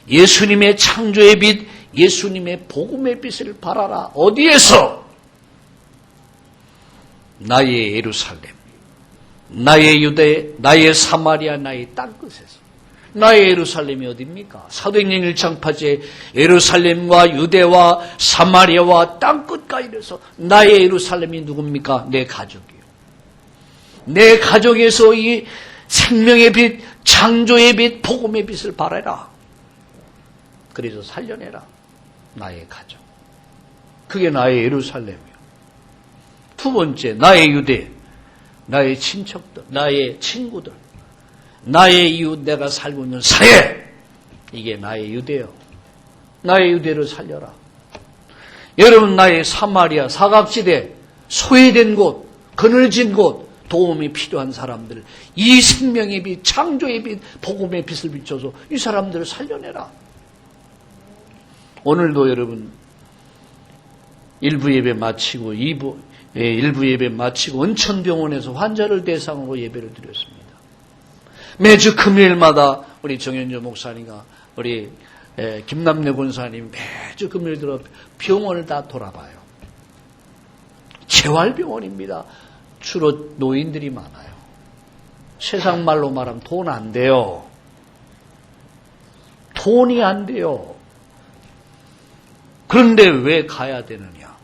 예수님의 창조의 빛, 예수님의 복음의 빛을 발하라. 어디에서? 나의 예루살렘, 나의 유대, 나의 사마리아, 나의 땅끝에서. 나의 예루살렘이 어디입니까? 사도행전 1장 8절에 예루살렘과 유대와 사마리아와 땅끝까지에서 나의 예루살렘이 누굽니까? 내 가족이요. 내 가족에서 이 생명의 빛, 창조의 빛, 복음의 빛을 발해라. 그래서 살려내라. 나의 가정. 그게 나의 예루살렘이요. 두 번째, 나의 유대, 나의 친척들, 나의 친구들, 나의 이웃, 내가 살고 있는 사회. 이게 나의 유대요. 나의 유대를 살려라. 여러분, 나의 사마리아, 사각지대, 소외된 곳, 그늘진 곳, 도움이 필요한 사람들, 이 생명의 빛, 창조의 빛, 복음의 빛을 비춰서 이 사람들을 살려내라. 오늘도 여러분, 일부 예배 마치고, 일부 예배 마치고, 은천병원에서 환자를 대상으로 예배를 드렸습니다. 매주 금요일마다 우리 정현조 목사님과 우리 김남래 권사님 매주 금요일 들어 병원을 다 돌아봐요. 재활병원입니다. 주로 노인들이 많아요. 세상 말로 말하면 돈 안 돼요. 돈이 안 돼요. 그런데 왜 가야 되느냐?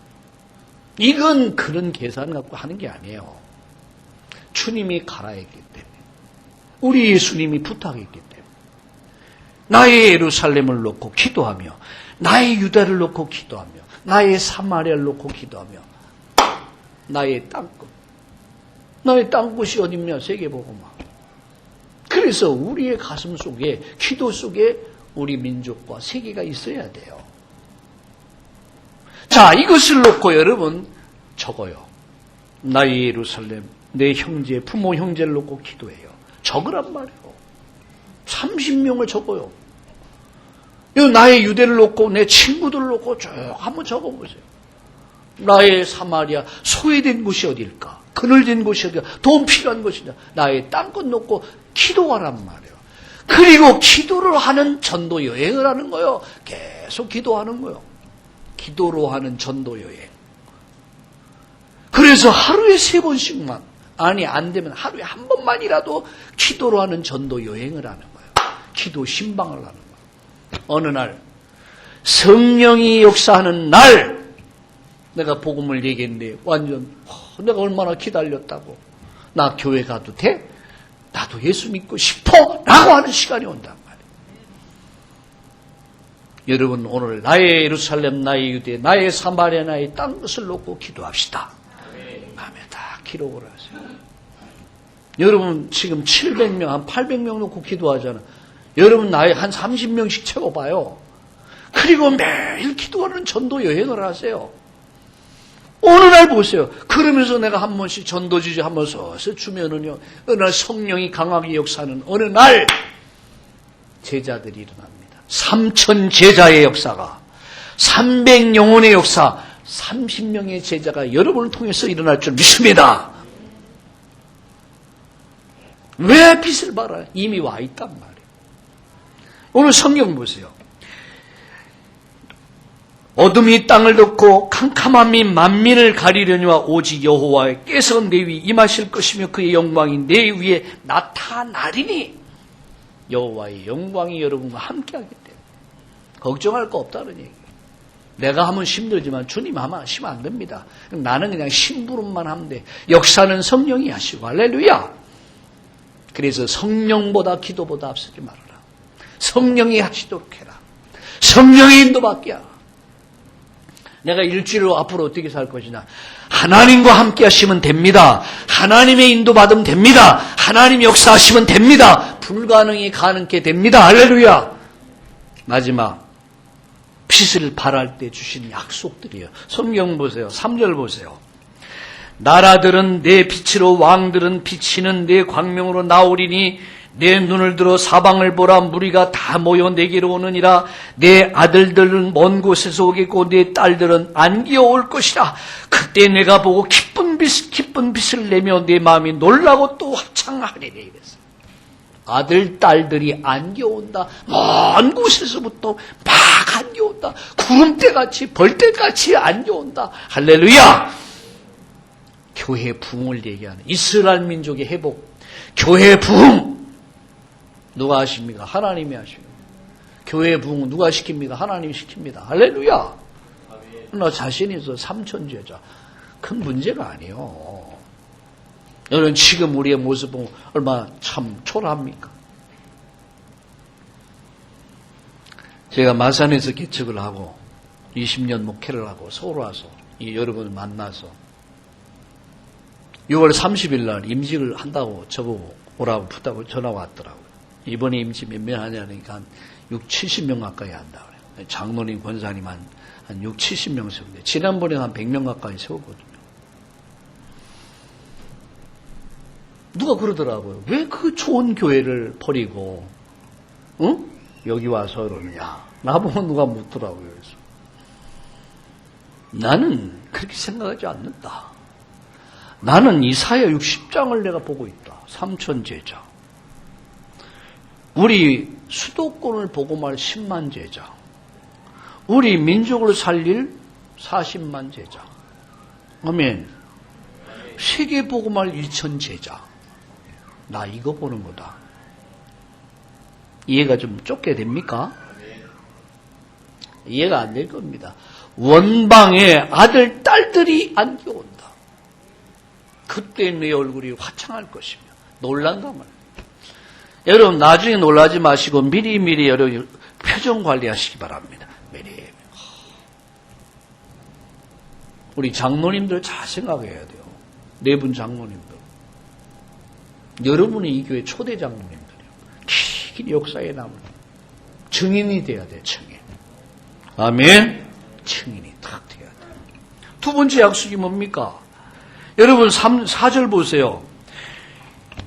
이건 그런 계산 갖고 하는 게 아니에요. 주님이 가라 했기 때문에. 우리 예수님이 부탁했기 때문에. 나의 예루살렘을 놓고 기도하며, 나의 유다를 놓고 기도하며, 나의 사마리아를 놓고 기도하며, 나의 땅끝. 나의 땅끝이 어딨냐? 세계복음화. 그래서 우리의 가슴 속에, 기도 속에 우리 민족과 세계가 있어야 돼요. 자, 이것을 놓고 여러분 적어요. 나의 예루살렘, 내 형제, 부모 형제를 놓고 기도해요. 적으란 말이에요. 30명을 적어요. 나의 유대를 놓고 내 친구들을 놓고 쭉 한번 적어보세요. 나의 사마리아, 소외된 곳이 어딜까? 그늘진 곳이 어딜까? 도움 필요한 곳이냐? 나의 땅끝 놓고 기도하란 말이에요. 그리고 기도를 하는 전도 여행을 하는 거예요. 계속 기도하는 거예요. 기도로 하는 전도 여행. 그래서 하루에 3번씩만, 아니 안 되면 하루에 한 번만이라도 기도로 하는 전도 여행을 하는 거예요. 기도 신방을 하는 거예요. 어느 날 성령이 역사하는 날 내가 복음을 얘기했는데 완전 내가 얼마나 기다렸다고. 나 교회 가도 돼? 나도 예수 믿고 싶어? 라고 하는 시간이 온단 말이에요. 여러분, 오늘 나의 예루살렘, 나의 유대, 나의 사마리아, 나의 땅끝을 놓고 기도합시다. 마음에 다 기록을 하세요. 여러분 지금 700명, 한 800명 놓고 기도하잖아. 여러분 나이 한 30명씩 채워봐요. 그리고 매일 기도하는 전도 여행을 하세요. 어느 날 보세요. 그러면서 내가 한 번씩 전도지지 한 번 서서 주면은요, 어느 날 성령이 강하게 역사하는 어느 날 제자들이 일어납니다. 3,000 제자의 역사가, 300영혼의 역사, 30명의 제자가 여러분을 통해서 일어날 줄 믿습니다. 왜 빛을 발아요? 이미 와 있단 말이에요. 오늘 성경 보세요. 어둠이 땅을 덮고 캄캄함이 만민을 가리려니와 오직 여호와께서 내 위에 임하실 것이며 그의 영광이 내 위에 나타나리니. 여호와의 영광이 여러분과 함께하기 때문에 걱정할 거 없다는 얘기예요. 내가 하면 힘들지만 주님 하면 안 됩니다. 나는 그냥 심부름만 하면 돼. 역사는 성령이 하시고. 할렐루야. 그래서 성령보다 기도보다 앞서지 말아라. 성령이 하시도록 해라. 성령의 인도받게 하라. 내가 일주일 앞으로 어떻게 살 것이냐. 하나님과 함께 하시면 됩니다. 하나님의 인도받으면 됩니다. 하나님 역사하시면 됩니다. 불가능이 가능케 됩니다. 할렐루야. 마지막 빛을 발할 때 주신 약속들이에요. 성경 보세요. 3절 보세요. 나라들은 내 빛으로, 왕들은 비치는 내 광명으로 나오리니 내 눈을 들어 사방을 보라. 무리가 다 모여 내게로 오느니라. 내 아들들은 먼 곳에서 오겠고 내 딸들은 안기어 올 것이라. 그때 내가 보고 기쁜 빛을 내며 내 마음이 놀라고 또 합창하리니. 이랬어요. 아들, 딸들이 안겨온다. 먼 곳에서부터 막 안겨온다. 구름대같이, 벌떼같이 안겨온다. 할렐루야! 교회 부흥을 얘기하는 이스라엘 민족의 회복. 교회 부흥! 누가 하십니까? 하나님이 하십니다. 교회 부흥 누가 시킵니까? 하나님이 시킵니다. 할렐루야! 나 자신이 있어. 3,000 제자. 큰 문제가 아니에요. 여러분 지금 우리의 모습 보면 얼마나 참 초라합니까? 제가 마산에서 개척을 하고 20년 목회를 하고 서울 와서 이 여러분을 만나서 6월 30일 날 임직을 한다고 저보고 오라고 푸다고 전화가 왔더라고요. 이번에 임직 몇 명 하냐니까 한 6, 70명 가까이 한다 그래요. 장로님, 권사님 한 6, 70명 세우는데 지난번에 한 100명 가까이 세우거든요. 누가 그러더라고요. 왜 그 좋은 교회를 버리고 여기 와서 그러느냐. 나보고 누가 묻더라고요. 그래서 나는 그렇게 생각하지 않는다. 나는 이사야 60장을 내가 보고 있다. 삼천 제자. 우리 수도권을 보고 말 10만 제자. 우리 민족을 살릴 40만 제자. 아멘. 세계 보고 말 1천 제자. 나 이거 보는 거다. 이해가 좀 좁게 됩니까? 이해가 안 될 겁니다. 원방에 아들, 딸들이 안겨온다. 그때 내 얼굴이 화창할 것이며 놀란단 말이에요. 여러분 나중에 놀라지 마시고 미리미리 여러분 표정 관리하시기 바랍니다. 미리. 우리 장로님들 잘 생각해야 돼요. 네 분 장로님들. 여러분이 이 교회 초대 장로님들이에요. 길이 역사에 남은 증인이 돼야 돼. 증인. 아멘. 증인이 탁 돼야 돼. 두 번째 약속이 뭡니까? 여러분 4절 보세요.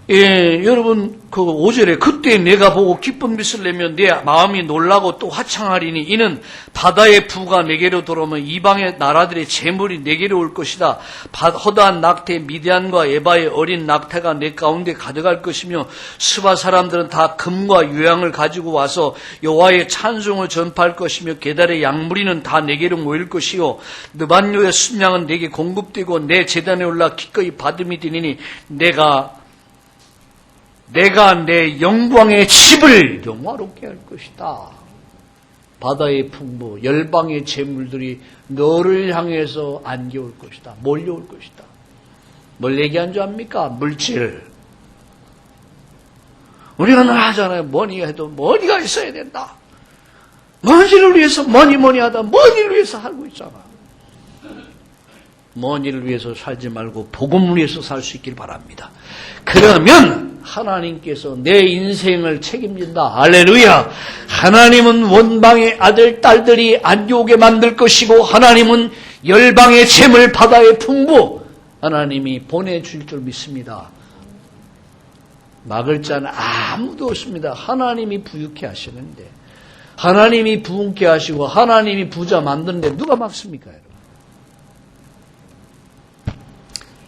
예, 여러분 그 5절에 그때 내가 보고 기쁜 빛을 내면 내 마음이 놀라고 또 화창하리니 이는 바다의 부가 내게로 들어오면 이방의 나라들의 재물이 내게로 올 것이다. 허다한 낙태 미디안과 에바의 어린 낙태가 내 가운데 가득할 것이며 스바 사람들은 다 금과 유향을 가지고 와서 여호와의 찬송을 전파할 것이며 게달의 양무리는 다 내게로 모일 것이요 느반요의 순양은 내게 공급되고 내 제단에 올라 기꺼이 받음이 되니니 내가 내 영광의 집을 영화롭게 할 것이다. 바다의 풍부, 열방의 재물들이 너를 향해서 안겨올 것이다. 몰려올 것이다. 뭘 얘기한 줄 압니까? 물질. 우리가 늘 하잖아요. 머니가 해도 머니가 있어야 된다. 머니를 위해서 머니 하다 머니를 위해서 살고 있잖아. 머니를 위해서 살지 말고 복음을 위해서 살 수 있길 바랍니다. 그러면 하나님께서 내 인생을 책임진다. 할렐루야. 하나님은 원방의 아들, 딸들이 안겨오게 만들 것이고 하나님은 열방의 재물 바다의 풍부 하나님이 보내줄 줄 믿습니다. 막을 자는 아무도 없습니다. 하나님이 부유케 하시는데 하나님이 부흥케 하시고 하나님이 부자 만드는데 누가 막습니까? 여러분?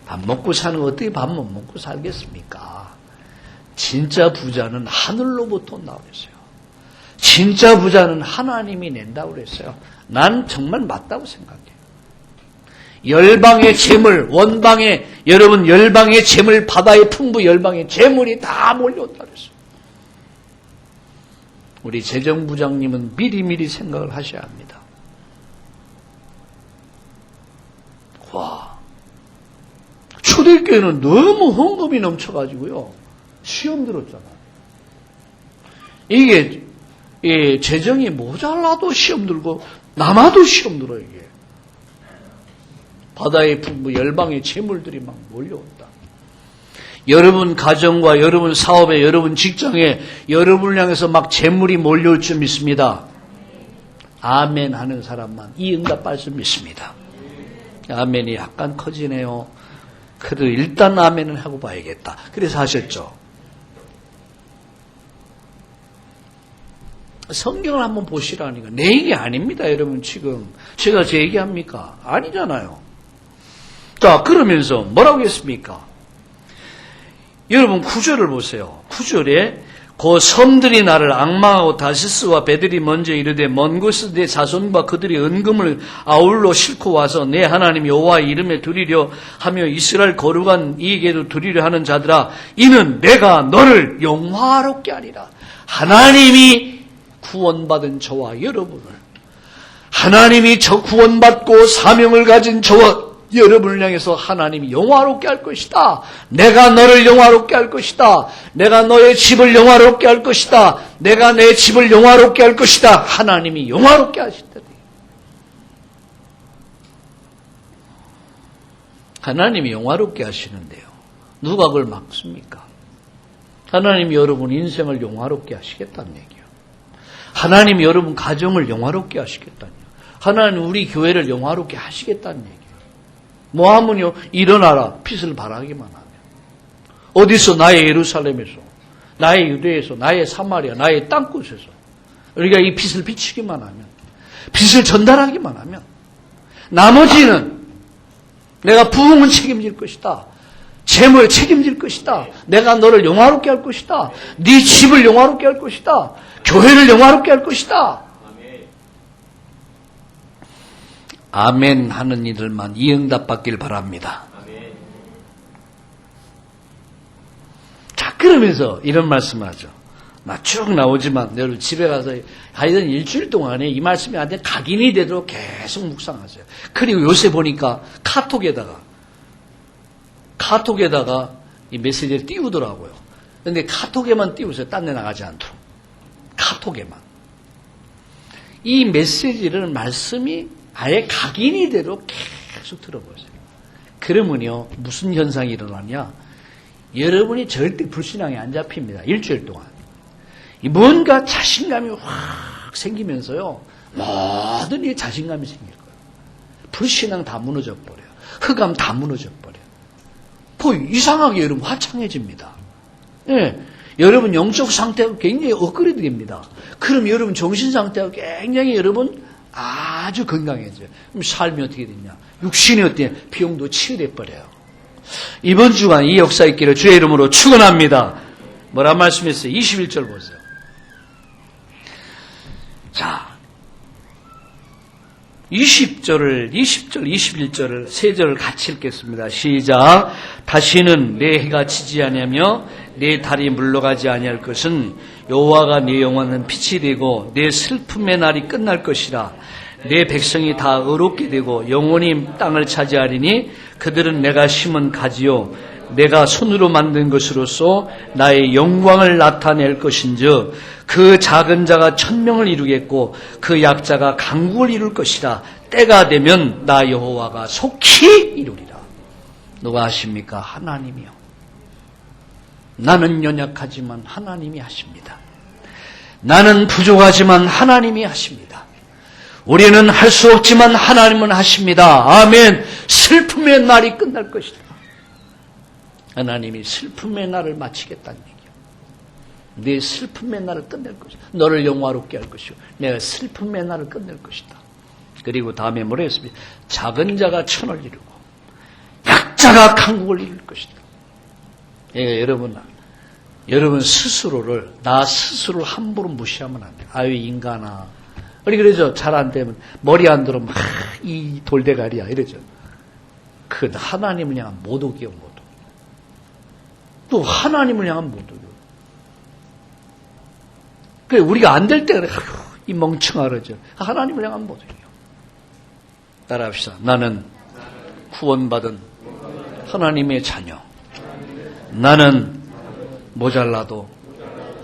밥 먹고 사는 거 어떻게 밥 못 먹고 살겠습니까? 진짜 부자는 하늘로부터 온다고 그랬어요. 진짜 부자는 하나님이 낸다고 그랬어요. 난 정말 맞다고 생각해요. 열방의 재물, 원방의 여러분 열방의 재물, 바다의 풍부 열방의 재물이 다 몰려온다 그랬어요. 우리 재정부장님은 미리미리 생각을 하셔야 합니다. 와, 초대교회는 너무 헌금이 넘쳐가지고요. 시험 들었잖아요. 이게 재정이 모자라도 시험 들고 남아도 시험 들어 이게. 바다의 풍부 열방의 재물들이 막 몰려온다. 여러분 가정과 여러분 사업에 여러분 직장에 여러분을 향해서 막 재물이 몰려올 줄 믿습니다. 아멘 하는 사람만 이 응답 받을 줄 믿습니다. 아멘이 약간 커지네요. 그래도 일단 아멘은 하고 봐야겠다. 그래서 하셨죠. 성경을 한번 보시라니까. 내 얘기 아닙니다. 여러분 지금 제가 제 얘기합니까? 아니잖아요. 자, 그러면서 뭐라고 했습니까? 여러분 9절을 보세요. 9절에 그 섬들이 나를 앙망하고 다시스와 베들이 먼저 이르되 먼 곳에서 내 자손과 그들이 은금을 아울러 싣고 와서 내 하나님 여호와의 이름에 드리려 하며 이스라엘 거룩한 이에게도 드리려 하는 자들아 이는 내가 너를 영화롭게 하리라. 하나님이 구원받은 저와 여러분을 하나님이 저 구원받고 사명을 가진 저와 여러분을 향해서 하나님이 영화롭게 할 것이다. 내가 너를 영화롭게 할 것이다. 내가 너의 집을 영화롭게 할 것이다. 내가 내 집을 영화롭게 할 것이다. 하나님이 영화롭게 하시더니 하나님이 영화롭게 하시는데요. 누가 그걸 막습니까? 하나님이 여러분 인생을 영화롭게 하시겠다는 얘기예요. 하나님이 여러분 가정을 영화롭게 하시겠다는 얘기예요. 하나님 우리 교회를 영화롭게 하시겠다는 얘기예요. 뭐 하면요, 일어나라, 빛을 발하기만 하면. 어디서? 나의 예루살렘에서, 나의 유대에서, 나의 사마리아, 나의 땅끝에서 우리가 이 빛을 비추기만 하면, 빛을 전달하기만 하면, 나머지는 내가 부흥은 책임질 것이다. 재물 책임질 것이다. 내가 너를 영화롭게 할 것이다. 네 집을 영화롭게 할 것이다. 교회를 영화롭게 할 것이다. 아멘 하는 이들만 이 응답 받길 바랍니다. 아멘. 자, 그러면서 이런 말씀을 하죠. 나 쭉 나오지만 여러분 집에 가서 하여튼 일주일 동안에 이 말씀이 나한테 각인이 되도록 계속 묵상하세요. 그리고 요새 보니까 카톡에다가 이 메시지를 띄우더라고요. 근데 카톡에만 띄우세요. 딴 데 나가지 않도록. 카톡에만. 이 메시지를 말씀이 아예 각인이 되도록 계속 들어보세요. 그러면요, 무슨 현상이 일어나냐? 여러분이 절대 불신앙에 안 잡힙니다. 일주일 동안. 뭔가 자신감이 확 생기면서요, 모든 일에 자신감이 생길 거예요. 불신앙 다 무너져 버려요. 흑암 다 무너져 버려요. 이상하게 여러분 화창해집니다. 예, 여러분 영적 상태가 굉장히 업그레이드 됩니다. 그럼 여러분 정신 상태가 굉장히 여러분 아주 건강해져요. 그럼 삶이 어떻게 되냐? 육신이 어때요? 병도 치유돼 버려요. 이번 주간 이 역사 있기를 주의 이름으로 축원합니다. 뭐라 말씀했어요? 21절 보세요. 자, 20절, 21절을 세 절을 같이 읽겠습니다. 시작. 다시는 내 해가 지지 아니하며 내 달이 물러가지 아니할 것은 여호와가 내 영혼은 빛이 되고 내 슬픔의 날이 끝날 것이라. 내 백성이 다 의롭게 되고 영원히 땅을 차지하리니 그들은 내가 심은 가지요 내가 손으로 만든 것으로서 나의 영광을 나타낼 것인즉 그 작은 자가 천명을 이루겠고 그 약자가 강국을 이룰 것이라. 때가 되면 나 여호와가 속히 이루리라. 누가 하십니까? 하나님이요. 나는 연약하지만 하나님이 하십니다. 나는 부족하지만 하나님이 하십니다. 우리는 할 수 없지만 하나님은 하십니다. 아멘. 슬픔의 날이 끝날 것이다. 하나님이 슬픔의 날을 마치겠다는 얘기예요. 네 슬픔의 날을 끝낼 것이다. 너를 영화롭게 할 것이요 내가 슬픔의 날을 끝낼 것이다. 그리고 다음에 뭐라 했습니까? 작은 자가 천을 이루고 약자가 강국을 이룰 것이다. 여러분 스스로를, 나 스스로를 함부로 무시하면 안 돼요. 아유 인간아. 우리 그러죠. 잘 안 되면 머리 안 들어오면 이 돌대가리야 이러죠. 그 하나님을 향한 모독이요, 모독. 또 하나님을 향한 모독이요. 그래 우리가 안 될 때 그래. 이 멍청하러죠. 하나님을 향한 모독이요. 따라합시다. 나는 구원받은 하나님의 자녀. 나는 모자라도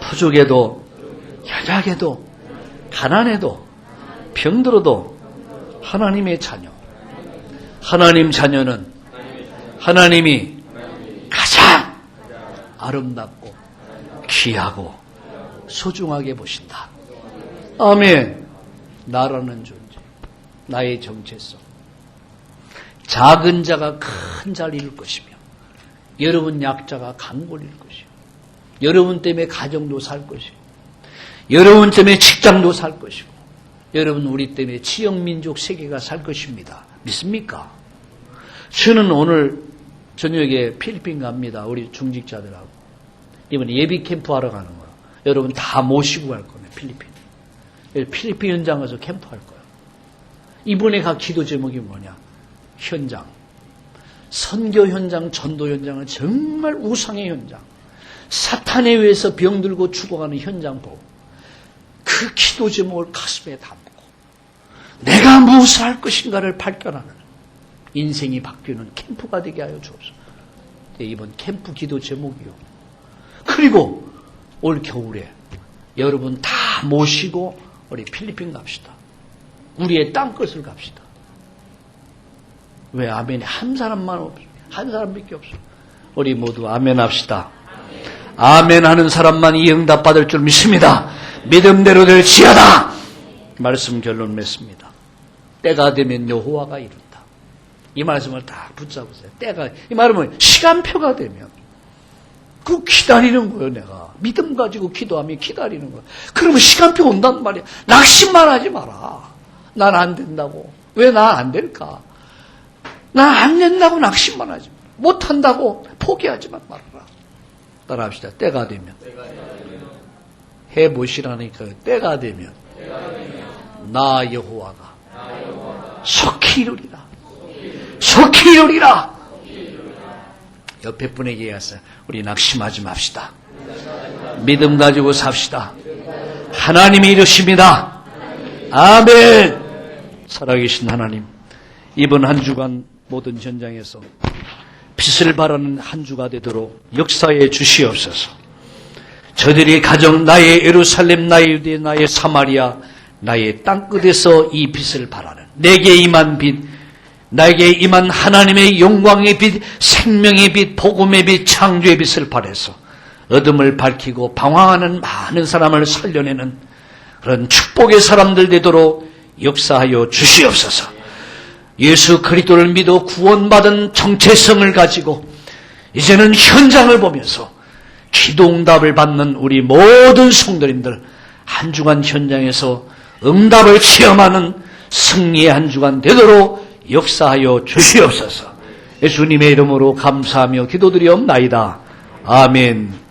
부족해도 연약해도 가난해도 병들어도 하나님의 자녀. 하나님 자녀는 하나님이 가장 아름답고 귀하고 소중하게 보신다. 아멘. 나라는 존재, 나의 정체성. 작은 자가 큰 자를 이룰 것이며 여러분 약자가 강고를 이룰 것이요 여러분 때문에 가정도 살 것이고 여러분 때문에 직장도 살 것이고 여러분 우리 때문에 지역민족 세계가 살 것입니다. 믿습니까? 저는 오늘 저녁에 필리핀 갑니다. 우리 중직자들하고 이번에 예비 캠프 하러 가는 거예요. 여러분 다 모시고 갈 거예요. 필리핀 현장에서 캠프 할 거예요. 이번에 각 기도 제목이 뭐냐? 현장. 선교 현장, 전도 현장은 정말 우상의 현장. 사탄에 의해서 병들고 죽어가는 현장 보고 그 기도 제목을 가슴에 담고 내가 무엇을 할 것인가를 발견하는 인생이 바뀌는 캠프가 되게 하여 주옵소서. 이번 캠프 기도 제목이요. 그리고 올 겨울에 여러분 다 모시고 우리 필리핀 갑시다. 우리의 땅끝을 갑시다. 왜 아멘이 한 사람만 없어? 한 사람밖에 없어. 우리 모두 아멘 합시다. 아멘 하는 사람만 이 응답 받을 줄 믿습니다. 믿음대로 될지어다. 말씀 결론 맺습니다. 때가 되면 여호와가 이룬다. 이 말씀을 딱 붙잡으세요. 때가, 이 말은 시간표가 되면 그 기다리는 거예요. 내가 믿음 가지고 기도하면 기다리는 거예요. 그러면 시간표 온단 말이야. 낙심만 하지 마라. 난 안 된다고. 왜 나 안 될까? 난 안 된다고 낙심만 하지 마라. 못한다고 포기하지만 말아라. 따라합시다. 때가 되면 해보시라니까. 때가 되면 나 여호와가 속히 이루리라. 속히 이루리라. 옆에 분에게 얘기했어요. 우리 낙심하지 맙시다. 믿음 가지고 삽시다. 하나님이 이루십니다. 아멘. 살아계신 하나님, 이번 한 주간 모든 현장에서 빛을 발하는 한 주가 되도록 역사해 주시옵소서. 저들이 가정, 나의 예루살렘, 나의 유대, 나의 사마리아, 나의 땅끝에서 이 빛을 발하는 내게 임한 빛, 나에게 임한 하나님의 영광의 빛, 생명의 빛, 복음의 빛, 창조의 빛을 발해서 어둠을 밝히고 방황하는 많은 사람을 살려내는 그런 축복의 사람들 되도록 역사하여 주시옵소서. 예수 그리스도를 믿어 구원받은 정체성을 가지고 이제는 현장을 보면서 기도응답을 받는 우리 모든 성도님들 한 주간 현장에서 응답을 체험하는 승리의 한 주간 되도록 역사하여 주시옵소서. 예수님의 이름으로 감사하며 기도드리옵나이다. 아멘.